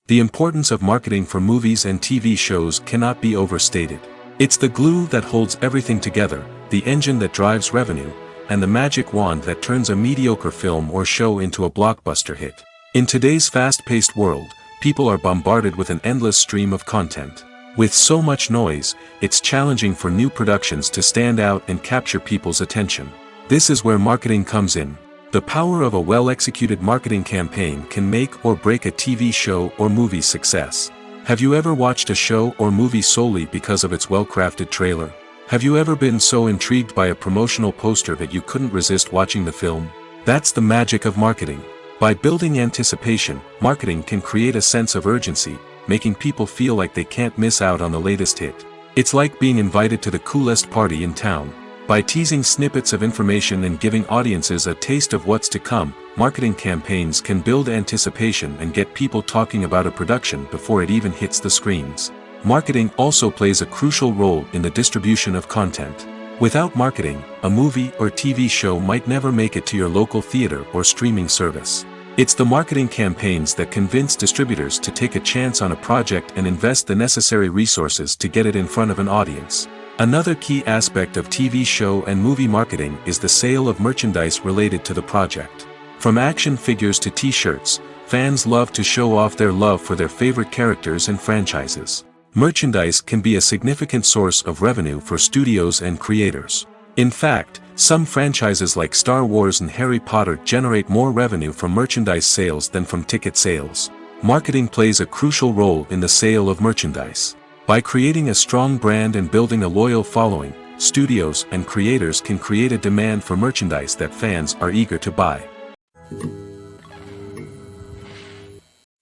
The importance of marketing for movies and TV shows cannot be overstated. It's the glue that holds everything together, the engine that drives revenue, and the magic wand that turns a mediocre film or show into a blockbuster hit. In today's fast-paced world, people are bombarded with an endless stream of content. With so much noise, it's challenging for new productions to stand out and capture people's attention. This is where marketing comes in. The power of a well-executed marketing campaign can make or break a TV show or movie's success. Have you ever watched a show or movie solely because of its well-crafted trailer? Have you ever been so intrigued by a promotional poster that you couldn't resist watching the film? That's the magic of marketing. By building anticipation, marketing can create a sense of urgency, making people feel like they can't miss out on the latest hit. It's like being invited to the coolest party in town. By teasing snippets of information and giving audiences a taste of what's to come, marketing campaigns can build anticipation and get people talking about a production before it even hits the screens. Marketing also plays a crucial role in the distribution of content. Without marketing, a movie or TV show might never make it to your local theater or streaming service. It's the marketing campaigns that convince distributors to take a chance on a project and invest the necessary resources to get it in front of an audience. Another key aspect of TV show and movie marketing is the sale of merchandise related to the project. From action figures to t-shirts, fans love to show off their love for their favorite characters and franchises. Merchandise can be a significant source of revenue for studios and creators. In fact, some franchises like Star Wars and Harry Potter generate more revenue from merchandise sales than from ticket sales. Marketing plays a crucial role in the sale of merchandise. By creating a strong brand and building a loyal following, studios and creators can create a demand for merchandise that fans are eager to buy.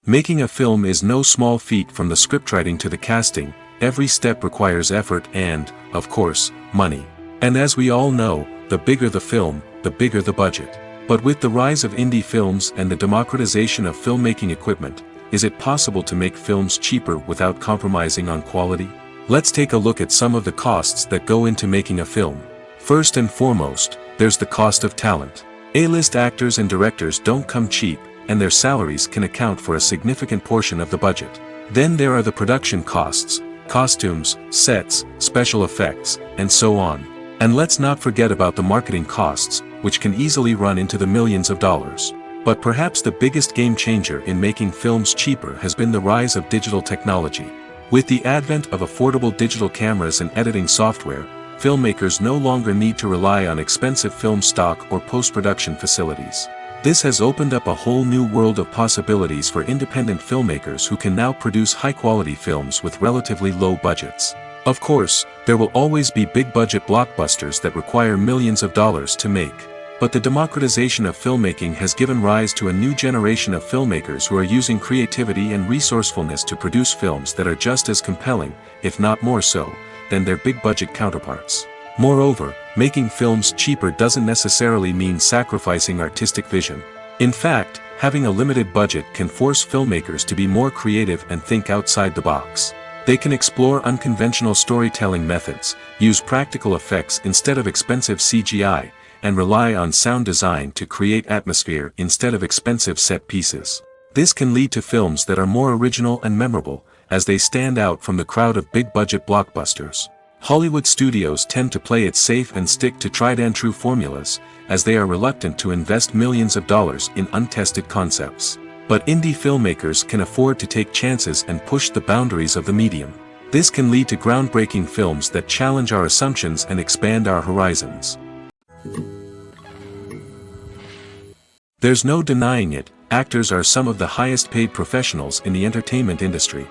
Making a film is no small feat. From the scriptwriting to the casting, every step requires effort and, of course, money. And as we all know, the bigger the film, the bigger the budget. But with the rise of indie films and the democratization of filmmaking equipment, is it possible to make films cheaper without compromising on quality? Let's take a look at some of the costs that go into making a film. First and foremost, there's the cost of talent. A-list actors and directors don't come cheap, and their salaries can account for a significant portion of the budget. Then there are the production costs, costumes, sets, special effects, and so on. And let's not forget about the marketing costs, which can easily run into the millions of dollars. But perhaps the biggest game changer in making films cheaper has been the rise of digital technology. With the advent of affordable digital cameras and editing software, filmmakers no longer need to rely on expensive film stock or post-production facilities. This has opened up a whole new world of possibilities for independent filmmakers who can now produce high-quality films with relatively low budgets. Of course, there will always be big-budget blockbusters that require millions of dollars to make. But the democratization of filmmaking has given rise to a new generation of filmmakers who are using creativity and resourcefulness to produce films that are just as compelling, if not more so, than their big-budget counterparts. Moreover, making films cheaper doesn't necessarily mean sacrificing artistic vision. In fact, having a limited budget can force filmmakers to be more creative and think outside the box. They can explore unconventional storytelling methods, use practical effects instead of expensive CGI, and rely on sound design to create atmosphere instead of expensive set pieces. This can lead to films that are more original and memorable, as they stand out from the crowd of big-budget blockbusters. Hollywood studios tend to play it safe and stick to tried-and-true formulas, as they are reluctant to invest millions of dollars in untested concepts. But indie filmmakers can afford to take chances and push the boundaries of the medium. This can lead to groundbreaking films that challenge our assumptions and expand our horizons. There's no denying it, actors are some of the highest-paid professionals in the entertainment industry.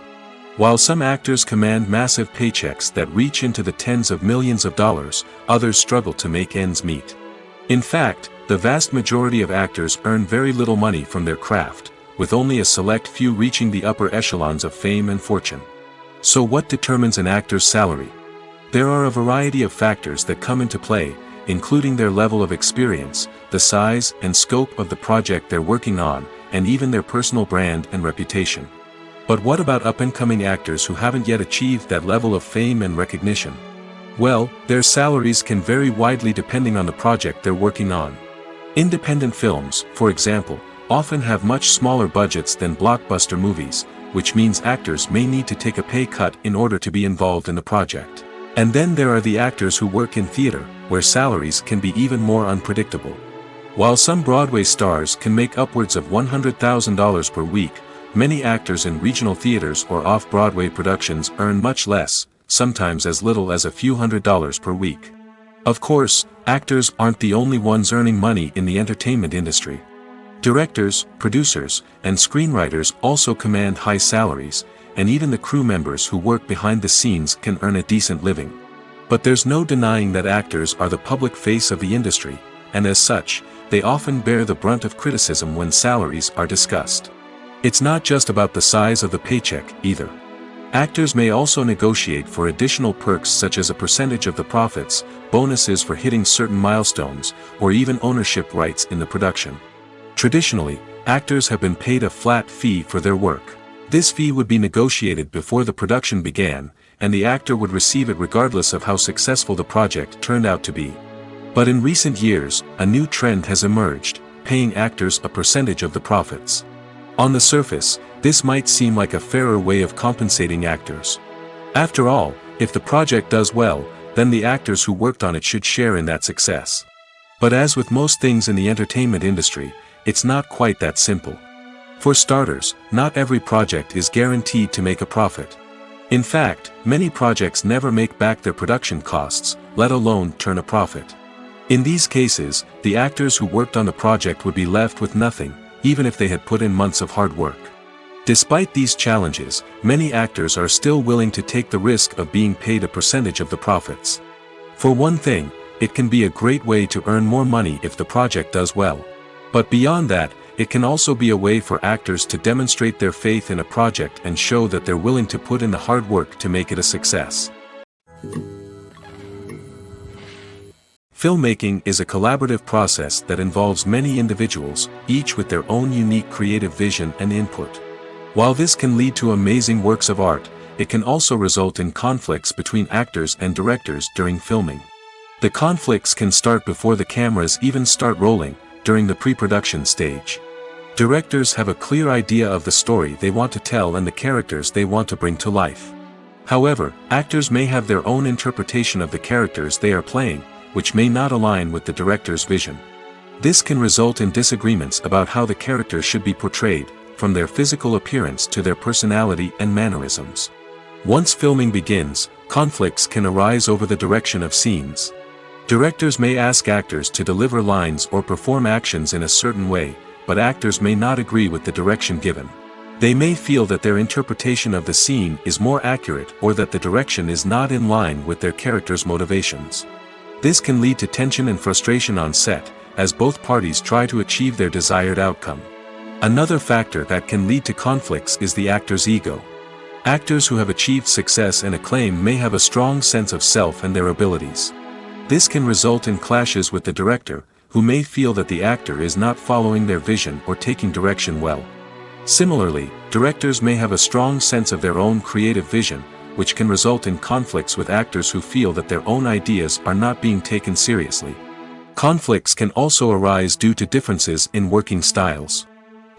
While some actors command massive paychecks that reach into the tens of millions of dollars, others struggle to make ends meet. In fact, the vast majority of actors earn very little money from their craft, with only a select few reaching the upper echelons of fame and fortune. So what determines an actor's salary? There are a variety of factors that come into play, including their level of experience, the size and scope of the project they're working on, and even their personal brand and reputation. But what about up-and-coming actors who haven't yet achieved that level of fame and recognition? Well, their salaries can vary widely depending on the project they're working on. Independent films, for example, often have much smaller budgets than blockbuster movies, which means actors may need to take a pay cut in order to be involved in the project. And then there are the actors who work in theater, where salaries can be even more unpredictable. While some Broadway stars can make upwards of $100,000 per week, many actors in regional theaters or off-Broadway productions earn much less, sometimes as little as a few $100s per week. Of course, actors aren't the only ones earning money in the entertainment industry. Directors, producers, and screenwriters also command high salaries, and even the crew members who work behind the scenes can earn a decent living. But there's no denying that actors are the public face of the industry, and as such, they often bear the brunt of criticism when salaries are discussed. It's not just about the size of the paycheck, either. Actors may also negotiate for additional perks such as a percentage of the profits, bonuses for hitting certain milestones, or even ownership rights in the production. Traditionally, actors have been paid a flat fee for their work. This fee would be negotiated before the production began, and the actor would receive it regardless of how successful the project turned out to be. But in recent years, a new trend has emerged, paying actors a percentage of the profits. On the surface, this might seem like a fairer way of compensating actors. After all, if the project does well, then the actors who worked on it should share in that success. But as with most things in the entertainment industry, it's not quite that simple. For starters, not every project is guaranteed to make a profit. In fact, many projects never make back their production costs, let alone turn a profit. In these cases, the actors who worked on the project would be left with nothing, even if they had put in months of hard work. Despite these challenges, many actors are still willing to take the risk of being paid a percentage of the profits. For one thing, it can be a great way to earn more money if the project does well. But beyond that, it can also be a way for actors to demonstrate their faith in a project and show that they're willing to put in the hard work to make it a success. Filmmaking is a collaborative process that involves many individuals, each with their own unique creative vision and input. While this can lead to amazing works of art, it can also result in conflicts between actors and directors during filming. The conflicts can start before the cameras even start rolling, during the pre-production stage. Directors have a clear idea of the story they want to tell and the characters they want to bring to life. However, actors may have their own interpretation of the characters they are playing, which may not align with the director's vision. This can result in disagreements about how the characters should be portrayed, from their physical appearance to their personality and mannerisms. Once filming begins, conflicts can arise over the direction of scenes. Directors may ask actors to deliver lines or perform actions in a certain way, but actors may not agree with the direction given. They may feel that their interpretation of the scene is more accurate or that the direction is not in line with their character's motivations. This can lead to tension and frustration on set, as both parties try to achieve their desired outcome. Another factor that can lead to conflicts is the actor's ego. Actors who have achieved success and acclaim may have a strong sense of self and their abilities. This can result in clashes with the director, who may feel that the actor is not following their vision or taking direction well. Similarly, directors may have a strong sense of their own creative vision, which can result in conflicts with actors who feel that their own ideas are not being taken seriously. Conflicts can also arise due to differences in working styles.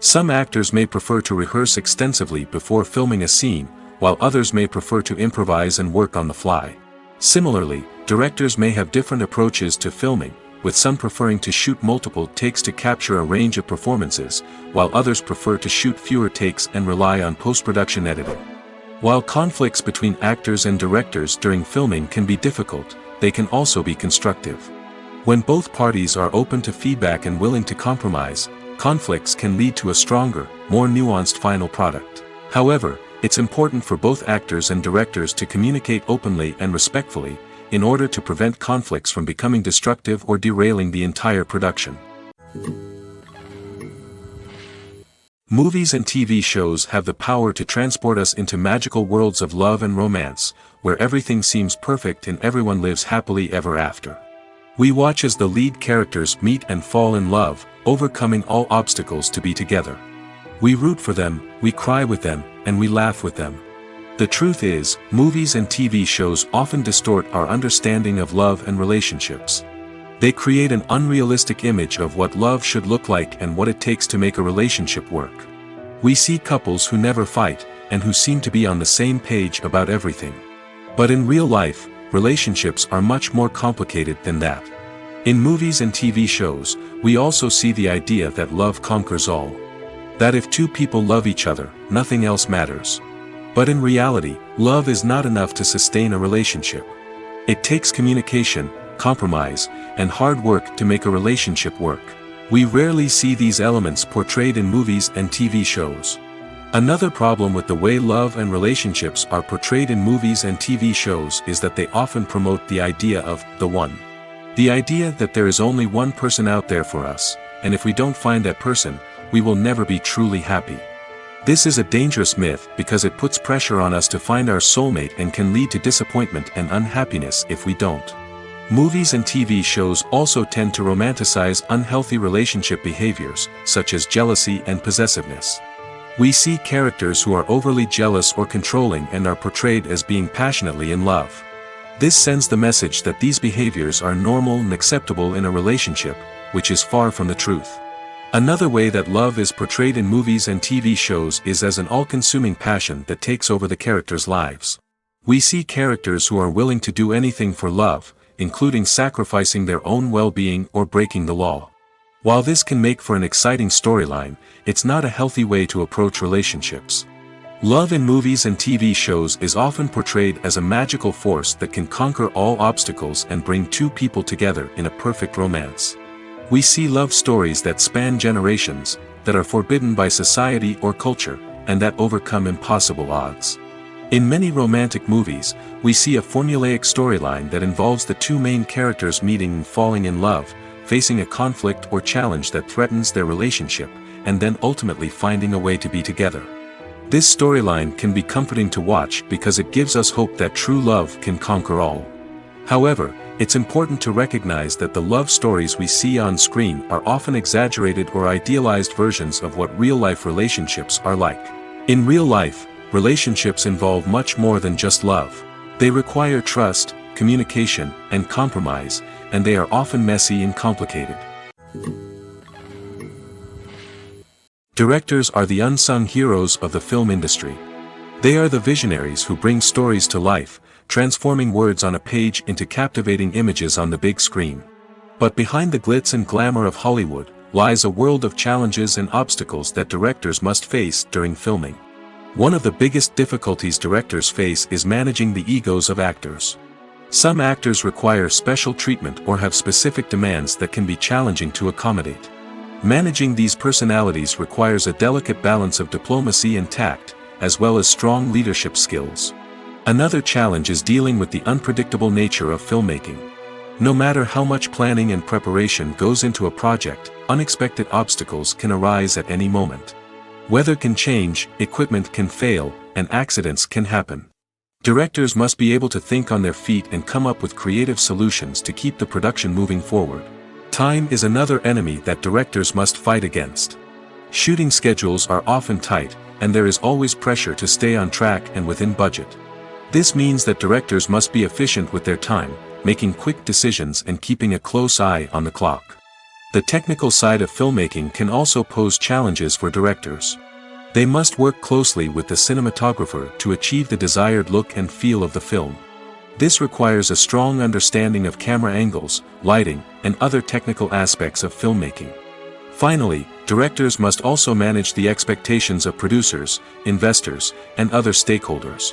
Some actors may prefer to rehearse extensively before filming a scene, while others may prefer to improvise and work on the fly. Similarly, directors may have different approaches to filming, with some preferring to shoot multiple takes to capture a range of performances, while others prefer to shoot fewer takes and rely on post-production editing. While conflicts between actors and directors during filming can be difficult, they can also be constructive. When both parties are open to feedback and willing to compromise, conflicts can lead to a stronger, more nuanced final product. However, it's important for both actors and directors to communicate openly and respectfully, in order to prevent conflicts from becoming destructive or derailing the entire production. Movies and TV shows have the power to transport us into magical worlds of love and romance, where everything seems perfect and everyone lives happily ever after. We watch as the lead characters meet and fall in love, overcoming all obstacles to be together. We root for them, we cry with them, and we laugh with them. The truth is, movies and TV shows often distort our understanding of love and relationships. They create an unrealistic image of what love should look like and what it takes to make a relationship work. We see couples who never fight, and who seem to be on the same page about everything. But in real life, relationships are much more complicated than that. In movies and TV shows, we also see the idea that love conquers all. That if two people love each other, nothing else matters. But in reality, love is not enough to sustain a relationship. It takes communication, compromise, and hard work to make a relationship work. We rarely see these elements portrayed in movies and TV shows. Another problem with the way love and relationships are portrayed in movies and TV shows is that they often promote the idea of the one. The idea that there is only one person out there for us, and if we don't find that person, we will never be truly happy. This is a dangerous myth because it puts pressure on us to find our soulmate and can lead to disappointment and unhappiness if we don't. Movies and TV shows also tend to romanticize unhealthy relationship behaviors, such as jealousy and possessiveness. We see characters who are overly jealous or controlling and are portrayed as being passionately in love. This sends the message that these behaviors are normal and acceptable in a relationship, which is far from the truth. Another way that love is portrayed in movies and TV shows is as an all-consuming passion that takes over the characters' lives. We see characters who are willing to do anything for love, including sacrificing their own well-being or breaking the law. While this can make for an exciting storyline, it's not a healthy way to approach relationships. Love in movies and TV shows is often portrayed as a magical force that can conquer all obstacles and bring two people together in a perfect romance. We see love stories that span generations, that are forbidden by society or culture, and that overcome impossible odds. In many romantic movies, we see a formulaic storyline that involves the two main characters meeting and falling in love, facing a conflict or challenge that threatens their relationship, and then ultimately finding a way to be together. This storyline can be comforting to watch because it gives us hope that true love can conquer all. However, it's important to recognize that the love stories we see on screen are often exaggerated or idealized versions of what real-life relationships are like. In real life, relationships involve much more than just love. They require trust, communication, and compromise, and they are often messy and complicated. Directors are the unsung heroes of the film industry. They are the visionaries who bring stories to life, transforming words on a page into captivating images on the big screen. But behind the glitz and glamour of Hollywood lies a world of challenges and obstacles that directors must face during filming. One of the biggest difficulties directors face is managing the egos of actors. Some actors require special treatment or have specific demands that can be challenging to accommodate. Managing these personalities requires a delicate balance of diplomacy and tact, as well as strong leadership skills. Another challenge is dealing with the unpredictable nature of filmmaking. No matter how much planning and preparation goes into a project, unexpected obstacles can arise at any moment. Weather can change, equipment can fail, and accidents can happen. Directors must be able to think on their feet and come up with creative solutions to keep the production moving forward. Time is another enemy that directors must fight against. Shooting schedules are often tight, and there is always pressure to stay on track and within budget. This means that directors must be efficient with their time, making quick decisions and keeping a close eye on the clock. The technical side of filmmaking can also pose challenges for directors. They must work closely with the cinematographer to achieve the desired look and feel of the film. This requires a strong understanding of camera angles, lighting, and other technical aspects of filmmaking. Finally, directors must also manage the expectations of producers, investors, and other stakeholders.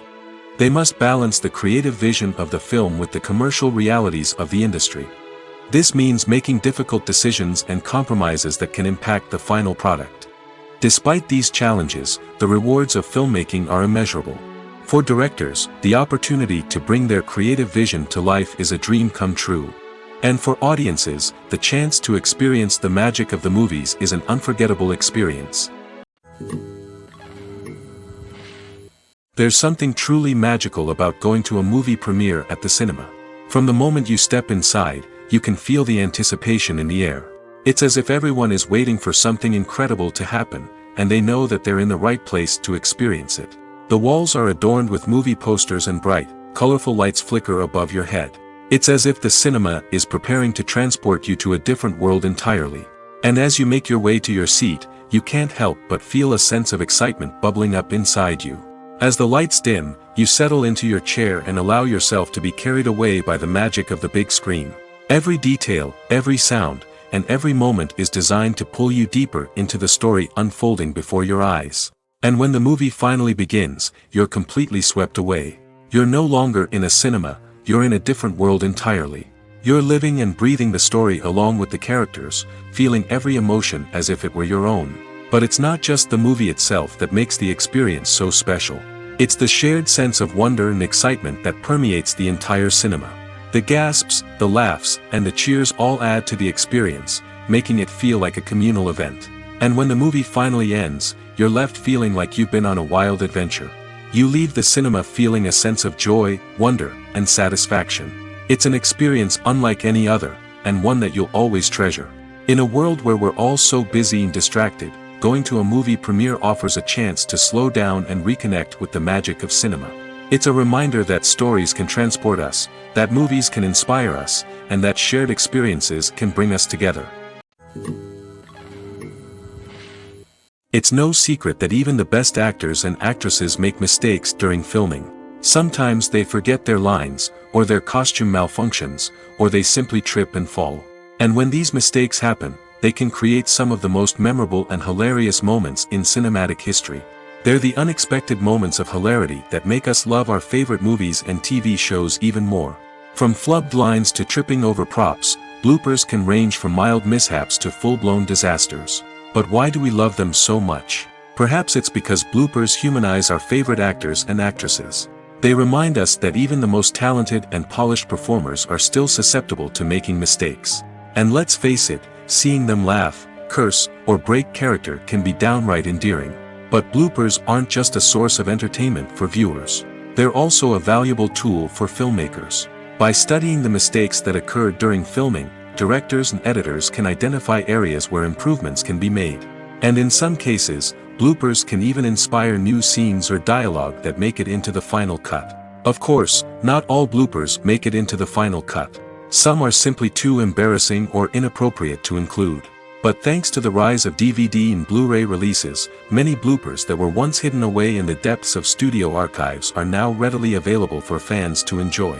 They must balance the creative vision of the film with the commercial realities of the industry. This means making difficult decisions and compromises that can impact the final product. Despite these challenges, the rewards of filmmaking are immeasurable. For directors, the opportunity to bring their creative vision to life is a dream come true. And for audiences, the chance to experience the magic of the movies is an unforgettable experience. There's something truly magical about going to a movie premiere at the cinema. From the moment you step inside, you can feel the anticipation in the air. It's as if everyone is waiting for something incredible to happen, and they know that they're in the right place to experience it. The walls are adorned with movie posters and bright, colorful lights flicker above your head. It's as if the cinema is preparing to transport you to a different world entirely. And as you make your way to your seat, you can't help but feel a sense of excitement bubbling up inside you. As the lights dim, you settle into your chair and allow yourself to be carried away by the magic of the big screen. Every detail, every sound, and every moment is designed to pull you deeper into the story unfolding before your eyes. And when the movie finally begins, you're completely swept away. You're no longer in a cinema, you're in a different world entirely. You're living and breathing the story along with the characters, feeling every emotion as if it were your own. But it's not just the movie itself that makes the experience so special. It's the shared sense of wonder and excitement that permeates the entire cinema. The gasps, the laughs, and the cheers all add to the experience, making it feel like a communal event. And when the movie finally ends, you're left feeling like you've been on a wild adventure. You leave the cinema feeling a sense of joy, wonder, and satisfaction. It's an experience unlike any other, and one that you'll always treasure. In a world where we're all so busy and distracted, going to a movie premiere offers a chance to slow down and reconnect with the magic of cinema. It's a reminder that stories can transport us, that movies can inspire us, and that shared experiences can bring us together. It's no secret that even the best actors and actresses make mistakes during filming. Sometimes they forget their lines, or their costume malfunctions, or they simply trip and fall. And when these mistakes happen, they can create some of the most memorable and hilarious moments in cinematic history. They're the unexpected moments of hilarity that make us love our favorite movies and TV shows even more. From flubbed lines to tripping over props, bloopers can range from mild mishaps to full-blown disasters. But why do we love them so much? Perhaps it's because bloopers humanize our favorite actors and actresses. They remind us that even the most talented and polished performers are still susceptible to making mistakes. And let's face it, seeing them laugh, curse, or break character can be downright endearing. But bloopers aren't just a source of entertainment for viewers. They're also a valuable tool for filmmakers. By studying the mistakes that occurred during filming, directors and editors can identify areas where improvements can be made. And in some cases, bloopers can even inspire new scenes or dialogue that make it into the final cut. Of course, not all bloopers make it into the final cut. Some are simply too embarrassing or inappropriate to include. But thanks to the rise of DVD and Blu-ray releases, many bloopers that were once hidden away in the depths of studio archives are now readily available for fans to enjoy.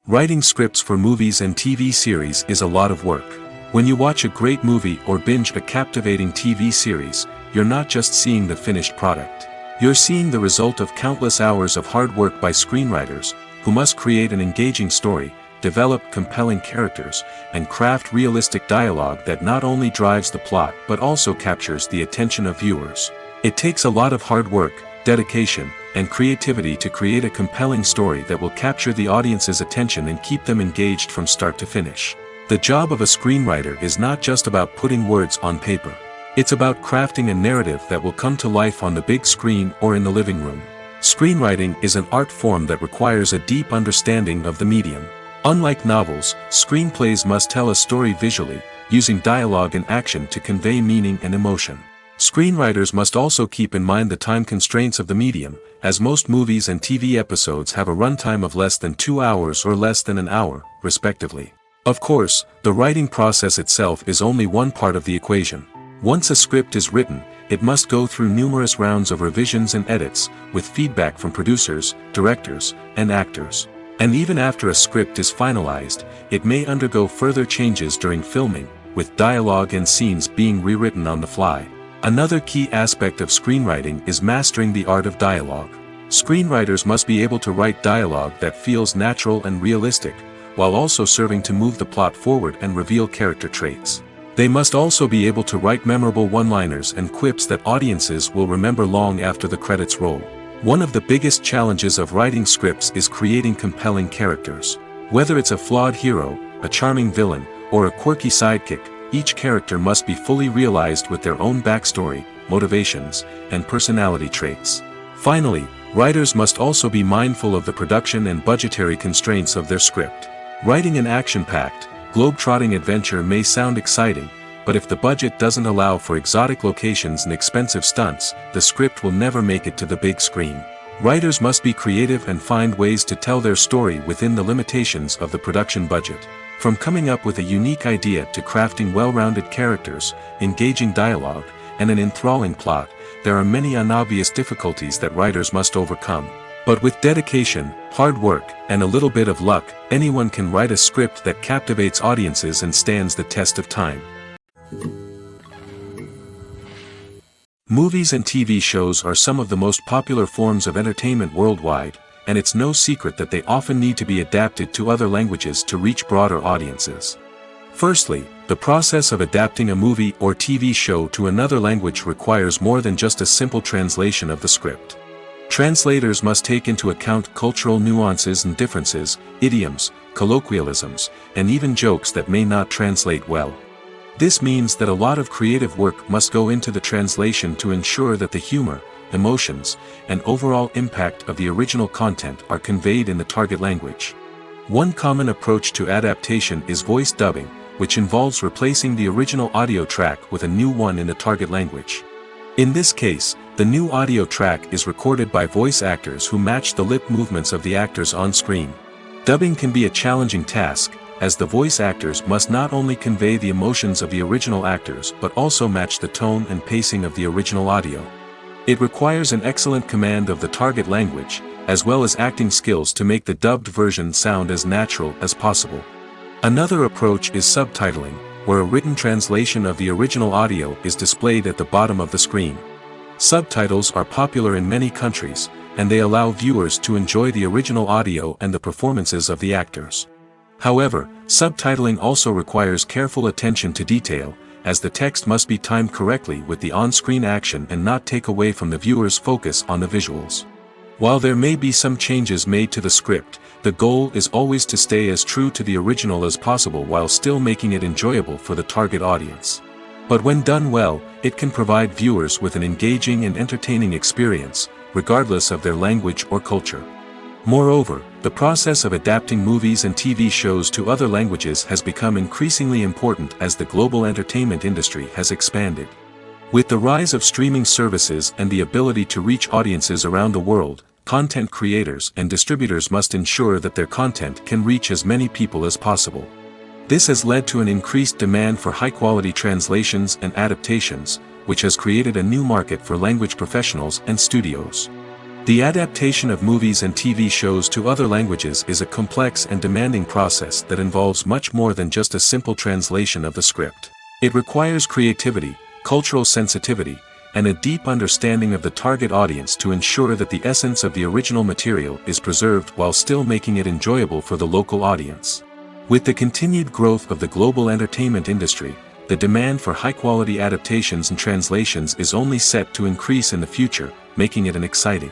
Writing scripts for movies and TV series is a lot of work. When you watch a great movie or binge a captivating TV series, you're not just seeing the finished product. You're seeing the result of countless hours of hard work by screenwriters, who must create an engaging story, develop compelling characters, and craft realistic dialogue that not only drives the plot but also captures the attention of viewers. It takes a lot of hard work, dedication, and creativity to create a compelling story that will capture the audience's attention and keep them engaged from start to finish. The job of a screenwriter is not just about putting words on paper. It's about crafting a narrative that will come to life on the big screen or in the living room. Screenwriting is an art form that requires a deep understanding of the medium. Unlike novels, screenplays must tell a story visually, using dialogue and action to convey meaning and emotion. Screenwriters must also keep in mind the time constraints of the medium, as most movies and TV episodes have a runtime of less than 2 hours or less than an hour, respectively. Of course, the writing process itself is only one part of the equation. Once a script is written, it must go through numerous rounds of revisions and edits, with feedback from producers, directors, and actors. And even after a script is finalized, it may undergo further changes during filming, with dialogue and scenes being rewritten on the fly. Another key aspect of screenwriting is mastering the art of dialogue. Screenwriters must be able to write dialogue that feels natural and realistic, while also serving to move the plot forward and reveal character traits. They must also be able to write memorable one-liners and quips that audiences will remember long after the credits roll. One of the biggest challenges of writing scripts is creating compelling characters. Whether it's a flawed hero, a charming villain, or a quirky sidekick, each character must be fully realized with their own backstory, motivations, and personality traits. Finally, writers must also be mindful of the production and budgetary constraints of their script. Writing an action-packed, globe-trotting adventure may sound exciting, but if the budget doesn't allow for exotic locations and expensive stunts, the script will never make it to the big screen. Writers must be creative and find ways to tell their story within the limitations of the production budget. From coming up with a unique idea to crafting well-rounded characters, engaging dialogue, and an enthralling plot, there are many unobvious difficulties that writers must overcome. But with dedication, hard work, and a little bit of luck, anyone can write a script that captivates audiences and stands the test of time. Movies and TV shows are some of the most popular forms of entertainment worldwide, and it's no secret that they often need to be adapted to other languages to reach broader audiences. Firstly, the process of adapting a movie or TV show to another language requires more than just a simple translation of the script. Translators must take into account cultural nuances and differences, idioms, colloquialisms, and even jokes that may not translate well. This means that a lot of creative work must go into the translation to ensure that the humor, emotions, and overall impact of the original content are conveyed in the target language. One common approach to adaptation is voice dubbing, which involves replacing the original audio track with a new one in the target language. In this case, the new audio track is recorded by voice actors who match the lip movements of the actors on screen. Dubbing can be a challenging task, as the voice actors must not only convey the emotions of the original actors but also match the tone and pacing of the original audio. It requires an excellent command of the target language, as well as acting skills to make the dubbed version sound as natural as possible. Another approach is subtitling, where a written translation of the original audio is displayed at the bottom of the screen. Subtitles are popular in many countries, and they allow viewers to enjoy the original audio and the performances of the actors. However, subtitling also requires careful attention to detail, as the text must be timed correctly with the on-screen action and not take away from the viewer's focus on the visuals. While there may be some changes made to the script, the goal is always to stay as true to the original as possible while still making it enjoyable for the target audience. But when done well, it can provide viewers with an engaging and entertaining experience, regardless of their language or culture. Moreover, the process of adapting movies and TV shows to other languages has become increasingly important as the global entertainment industry has expanded. With the rise of streaming services and the ability to reach audiences around the world, content creators and distributors must ensure that their content can reach as many people as possible. This has led to an increased demand for high-quality translations and adaptations, which has created a new market for language professionals and studios. The adaptation of movies and TV shows to other languages is a complex and demanding process that involves much more than just a simple translation of the script. It requires creativity, cultural sensitivity, and a deep understanding of the target audience to ensure that the essence of the original material is preserved while still making it enjoyable for the local audience. With the continued growth of the global entertainment industry, the demand for high-quality adaptations and translations is only set to increase in the future, making it exciting.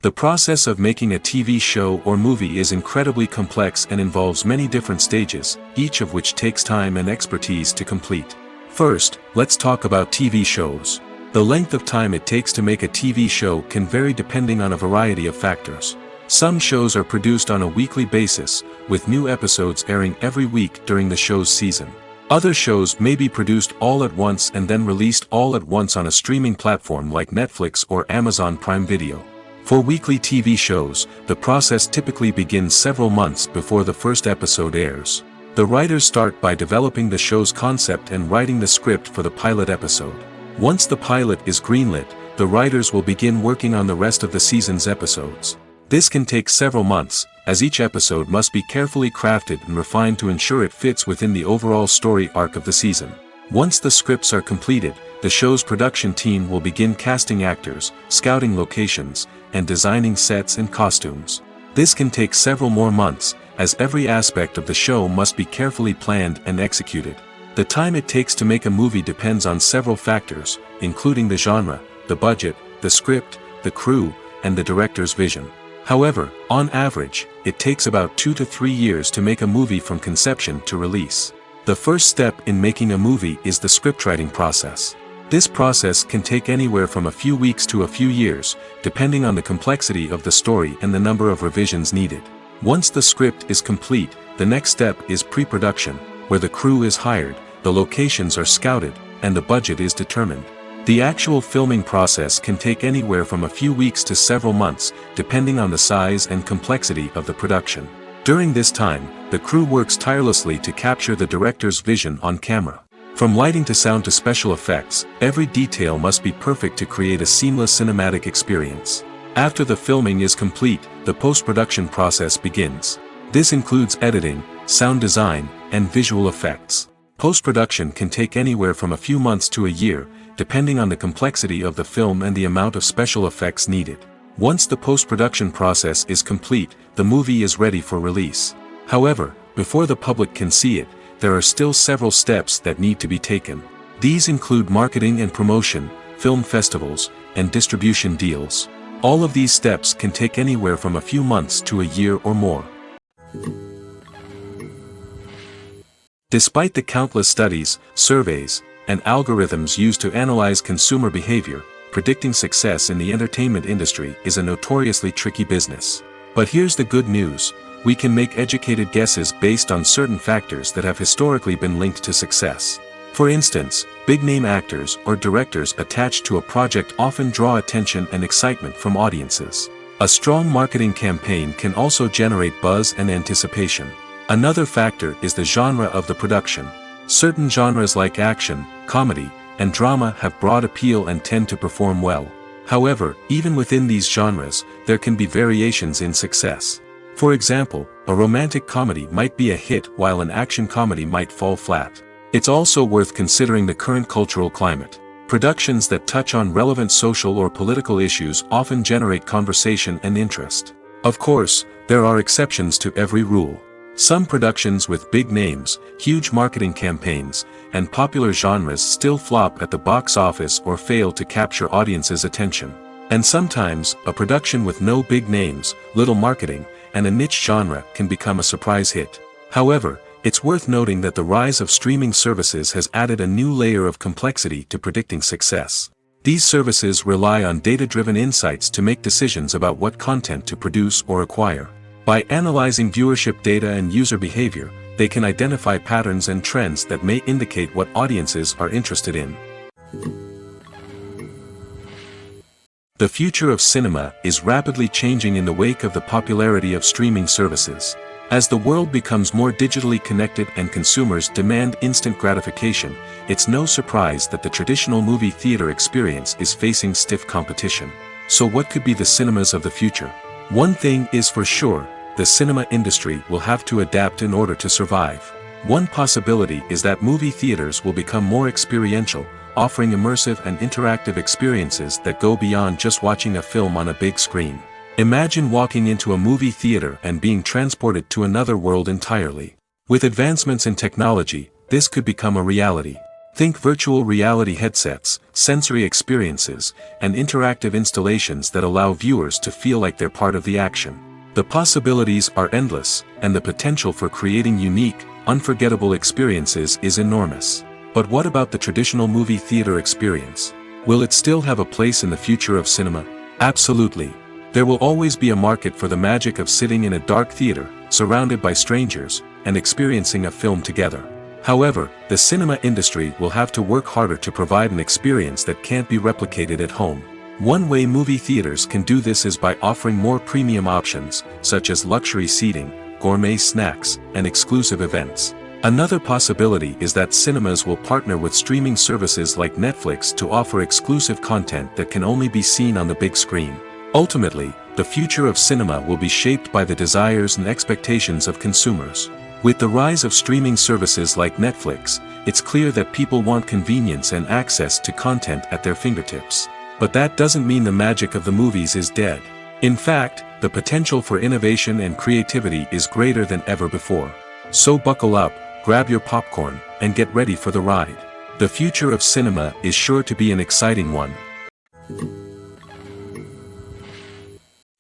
The process of making a TV show or movie is incredibly complex and involves many different stages, each of which takes time and expertise to complete. First, let's talk about TV shows. The length of time it takes to make a TV show can vary depending on a variety of factors. Some shows are produced on a weekly basis, with new episodes airing every week during the show's season. Other shows may be produced all at once and then released all at once on a streaming platform like Netflix or Amazon Prime Video. For weekly TV shows, the process typically begins several months before the first episode airs. The writers start by developing the show's concept and writing the script for the pilot episode. Once the pilot is greenlit, the writers will begin working on the rest of the season's episodes. This can take several months, as each episode must be carefully crafted and refined to ensure it fits within the overall story arc of the season. Once the scripts are completed, the show's production team will begin casting actors, scouting locations, and designing sets and costumes. This can take several more months, as every aspect of the show must be carefully planned and executed. The time it takes to make a movie depends on several factors, including the genre, the budget, the script, the crew, and the director's vision. However, on average, it takes about 2 to 3 years to make a movie from conception to release. The first step in making a movie is the scriptwriting process. This process can take anywhere from a few weeks to a few years, depending on the complexity of the story and the number of revisions needed. Once the script is complete, the next step is pre-production, where the crew is hired, the locations are scouted, and the budget is determined. The actual filming process can take anywhere from a few weeks to several months, depending on the size and complexity of the production. During this time, the crew works tirelessly to capture the director's vision on camera. From lighting to sound to special effects, every detail must be perfect to create a seamless cinematic experience. After the filming is complete, the post-production process begins. This includes editing, sound design, and visual effects. Post-production can take anywhere from a few months to a year, depending on the complexity of the film and the amount of special effects needed. Once the post-production process is complete, the movie is ready for release. However, before the public can see it, there are still several steps that need to be taken. These include marketing and promotion, film festivals, and distribution deals. All of these steps can take anywhere from a few months to a year or more. Despite the countless studies, surveys, and algorithms used to analyze consumer behavior, predicting success in the entertainment industry is a notoriously tricky business. But here's the good news: we can make educated guesses based on certain factors that have historically been linked to success. For instance, big-name actors or directors attached to a project often draw attention and excitement from audiences. A strong marketing campaign can also generate buzz and anticipation. Another factor is the genre of the production. Certain genres like action, comedy, and drama have broad appeal and tend to perform well. However, even within these genres, there can be variations in success. For example, a romantic comedy might be a hit while an action comedy might fall flat. It's also worth considering the current cultural climate. Productions that touch on relevant social or political issues often generate conversation and interest. Of course, there are exceptions to every rule. Some productions with big names, huge marketing campaigns, and popular genres still flop at the box office or fail to capture audiences' attention. And sometimes, a production with no big names, little marketing, and a niche genre can become a surprise hit. However, it's worth noting that the rise of streaming services has added a new layer of complexity to predicting success. These services rely on data-driven insights to make decisions about what content to produce or acquire. By analyzing viewership data and user behavior, they can identify patterns and trends that may indicate what audiences are interested in. The future of cinema is rapidly changing in the wake of the popularity of streaming services. As the world becomes more digitally connected and consumers demand instant gratification, it's no surprise that the traditional movie theater experience is facing stiff competition. So what could be the cinemas of the future? One thing is for sure, the cinema industry will have to adapt in order to survive. One possibility is that movie theaters will become more experiential, offering immersive and interactive experiences that go beyond just watching a film on a big screen. Imagine walking into a movie theater and being transported to another world entirely. With advancements in technology, this could become a reality. Think virtual reality headsets, sensory experiences, and interactive installations that allow viewers to feel like they're part of the action. The possibilities are endless, and the potential for creating unique, unforgettable experiences is enormous. But what about the traditional movie theater experience? Will it still have a place in the future of cinema? Absolutely. There will always be a market for the magic of sitting in a dark theater, surrounded by strangers, and experiencing a film together. However, the cinema industry will have to work harder to provide an experience that can't be replicated at home. One way movie theaters can do this is by offering more premium options, such as luxury seating, gourmet snacks, and exclusive events. Another possibility is that cinemas will partner with streaming services like Netflix to offer exclusive content that can only be seen on the big screen. Ultimately, the future of cinema will be shaped by the desires and expectations of consumers. With the rise of streaming services like Netflix, it's clear that people want convenience and access to content at their fingertips. But that doesn't mean the magic of the movies is dead. In fact, the potential for innovation and creativity is greater than ever before. So buckle up, grab your popcorn, and get ready for the ride. The future of cinema is sure to be an exciting one.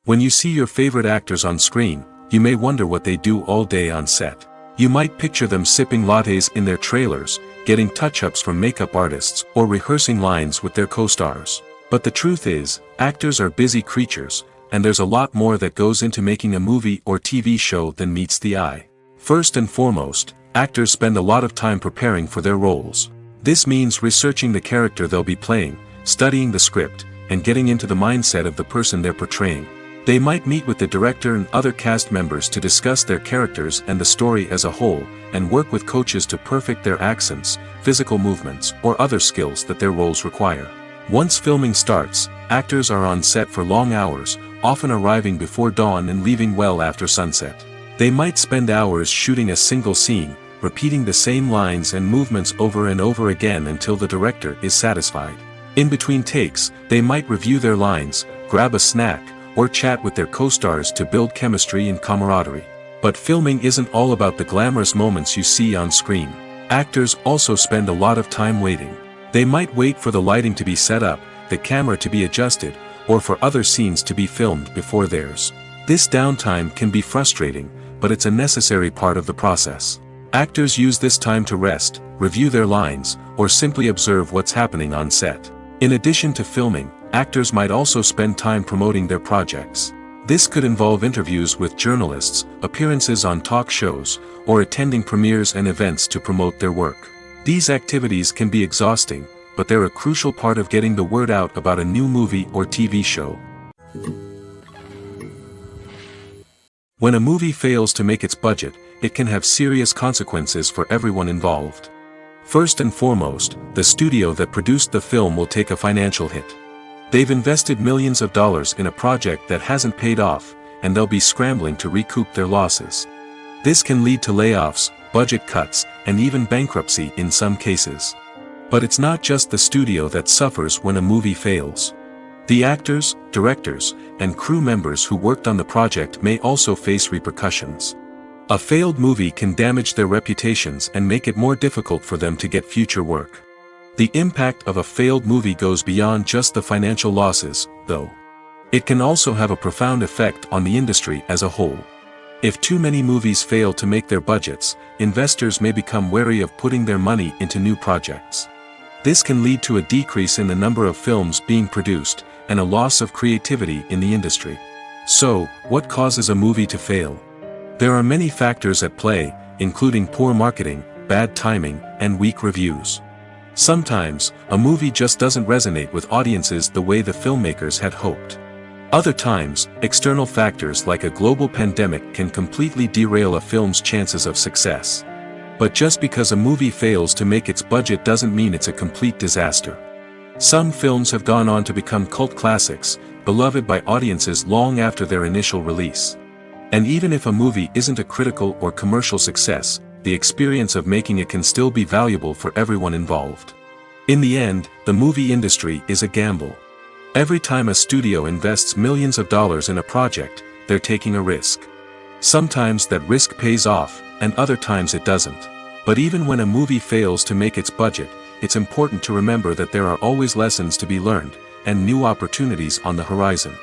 When you see your favorite actors on screen, you may wonder what they do all day on set. You might picture them sipping lattes in their trailers, getting touch-ups from makeup artists, or rehearsing lines with their co-stars. But the truth is, actors are busy creatures, and there's a lot more that goes into making a movie or TV show than meets the eye. First and foremost, actors spend a lot of time preparing for their roles. This means researching the character they'll be playing, studying the script, and getting into the mindset of the person they're portraying. They might meet with the director and other cast members to discuss their characters and the story as a whole, and work with coaches to perfect their accents, physical movements, or other skills that their roles require. Once filming starts, actors are on set for long hours, often arriving before dawn and leaving well after sunset. They might spend hours shooting a single scene, repeating the same lines and movements over and over again until the director is satisfied. In between takes, they might review their lines, grab a snack, or chat with their co-stars to build chemistry and camaraderie. But filming isn't all about the glamorous moments you see on screen. Actors also spend a lot of time waiting. They might wait for the lighting to be set up, the camera to be adjusted, or for other scenes to be filmed before theirs. This downtime can be frustrating, but it's a necessary part of the process. Actors use this time to rest, review their lines, or simply observe what's happening on set. In addition to filming, actors might also spend time promoting their projects. This could involve interviews with journalists, appearances on talk shows, or attending premieres and events to promote their work. These activities can be exhausting, but they're a crucial part of getting the word out about a new movie or TV show. When a movie fails to make its budget, it can have serious consequences for everyone involved. First and foremost, the studio that produced the film will take a financial hit. They've invested millions of dollars in a project that hasn't paid off, and they'll be scrambling to recoup their losses. This can lead to layoffs, budget cuts, and even bankruptcy in some cases. But it's not just the studio that suffers when a movie fails. The actors, directors, and crew members who worked on the project may also face repercussions. A failed movie can damage their reputations and make it more difficult for them to get future work. The impact of a failed movie goes beyond just the financial losses, though. It can also have a profound effect on the industry as a whole. If too many movies fail to make their budgets, investors may become wary of putting their money into new projects. This can lead to a decrease in the number of films being produced, and a loss of creativity in the industry. So, what causes a movie to fail? There are many factors at play, including poor marketing, bad timing, and weak reviews. Sometimes, a movie just doesn't resonate with audiences the way the filmmakers had hoped. Other times, external factors like a global pandemic can completely derail a film's chances of success. But just because a movie fails to make its budget doesn't mean it's a complete disaster. Some films have gone on to become cult classics, beloved by audiences long after their initial release. And even if a movie isn't a critical or commercial success, the experience of making it can still be valuable for everyone involved. In the end, the movie industry is a gamble. Every time a studio invests millions of dollars in a project, they're taking a risk. Sometimes that risk pays off, and other times it doesn't. But even when a movie fails to make its budget, it's important to remember that there are always lessons to be learned, and new opportunities on the horizon.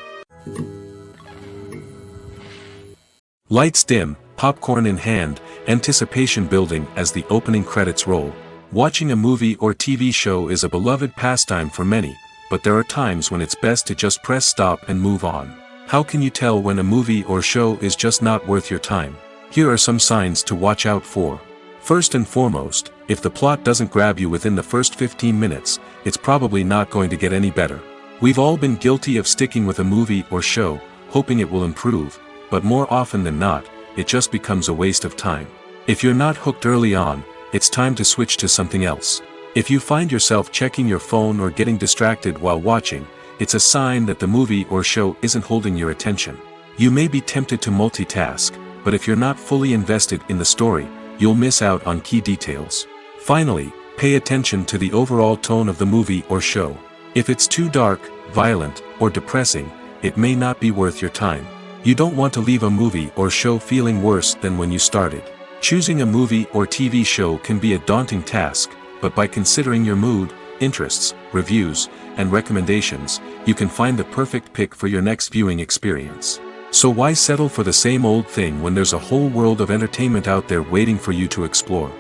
Lights dim, popcorn in hand, anticipation building as the opening credits roll. Watching a movie or TV show is a beloved pastime for many, but there are times when it's best to just press stop and move on. How can you tell when a movie or show is just not worth your time? Here are some signs to watch out for. First and foremost, if the plot doesn't grab you within the first 15 minutes, it's probably not going to get any better. We've all been guilty of sticking with a movie or show, hoping it will improve, but more often than not, it just becomes a waste of time. If you're not hooked early on, it's time to switch to something else. If you find yourself checking your phone or getting distracted while watching, it's a sign that the movie or show isn't holding your attention. You may be tempted to multitask, but if you're not fully invested in the story, you'll miss out on key details. Finally, pay attention to the overall tone of the movie or show. If it's too dark, violent, or depressing, it may not be worth your time. You don't want to leave a movie or show feeling worse than when you started. Choosing a movie or TV show can be a daunting task, but by considering your mood, interests, reviews, and recommendations, you can find the perfect pick for your next viewing experience. So why settle for the same old thing when there's a whole world of entertainment out there waiting for you to explore?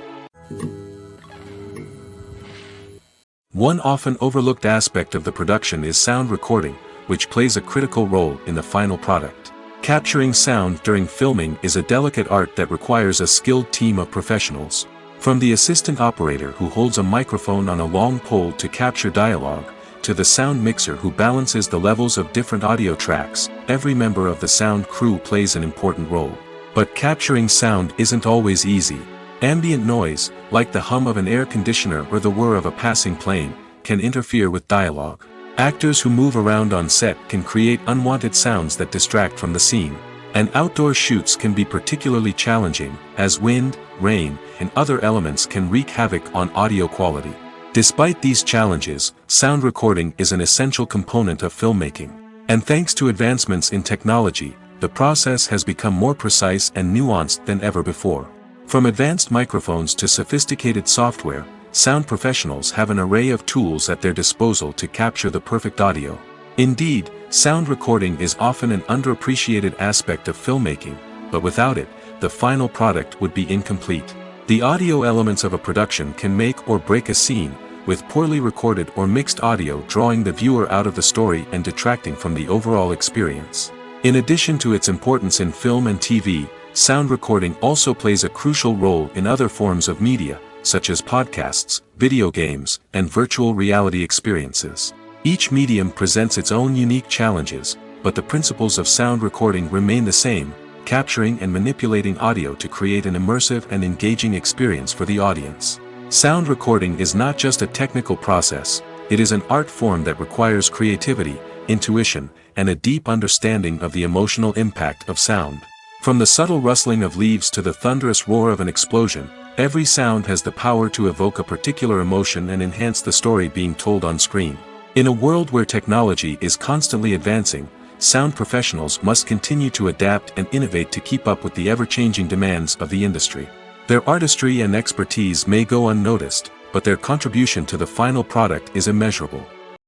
One often overlooked aspect of the production is sound recording, which plays a critical role in the final product. Capturing sound during filming is a delicate art that requires a skilled team of professionals. From the assistant operator who holds a microphone on a long pole to capture dialogue, to the sound mixer who balances the levels of different audio tracks, every member of the sound crew plays an important role. But capturing sound isn't always easy. Ambient noise, like the hum of an air conditioner or the whir of a passing plane, can interfere with dialogue. Actors who move around on set can create unwanted sounds that distract from the scene. And outdoor shoots can be particularly challenging, as wind, rain, and other elements can wreak havoc on audio quality. Despite these challenges, sound recording is an essential component of filmmaking. And thanks to advancements in technology, the process has become more precise and nuanced than ever before. From advanced microphones to sophisticated software, sound professionals have an array of tools at their disposal to capture the perfect audio. Indeed, sound recording is often an underappreciated aspect of filmmaking, but without it, the final product would be incomplete. The audio elements of a production can make or break a scene, with poorly recorded or mixed audio drawing the viewer out of the story and detracting from the overall experience. In addition to its importance in film and TV, sound recording also plays a crucial role in other forms of media, such as podcasts, video games, and virtual reality experiences. Each medium presents its own unique challenges, but the principles of sound recording remain the same, capturing and manipulating audio to create an immersive and engaging experience for the audience. Sound recording is not just a technical process, it is an art form that requires creativity, intuition, and a deep understanding of the emotional impact of sound. From the subtle rustling of leaves to the thunderous roar of an explosion, every sound has the power to evoke a particular emotion and enhance the story being told on screen. In a world where technology is constantly advancing, sound professionals must continue to adapt and innovate to keep up with the ever-changing demands of the industry. Their artistry and expertise may go unnoticed, but their contribution to the final product is immeasurable.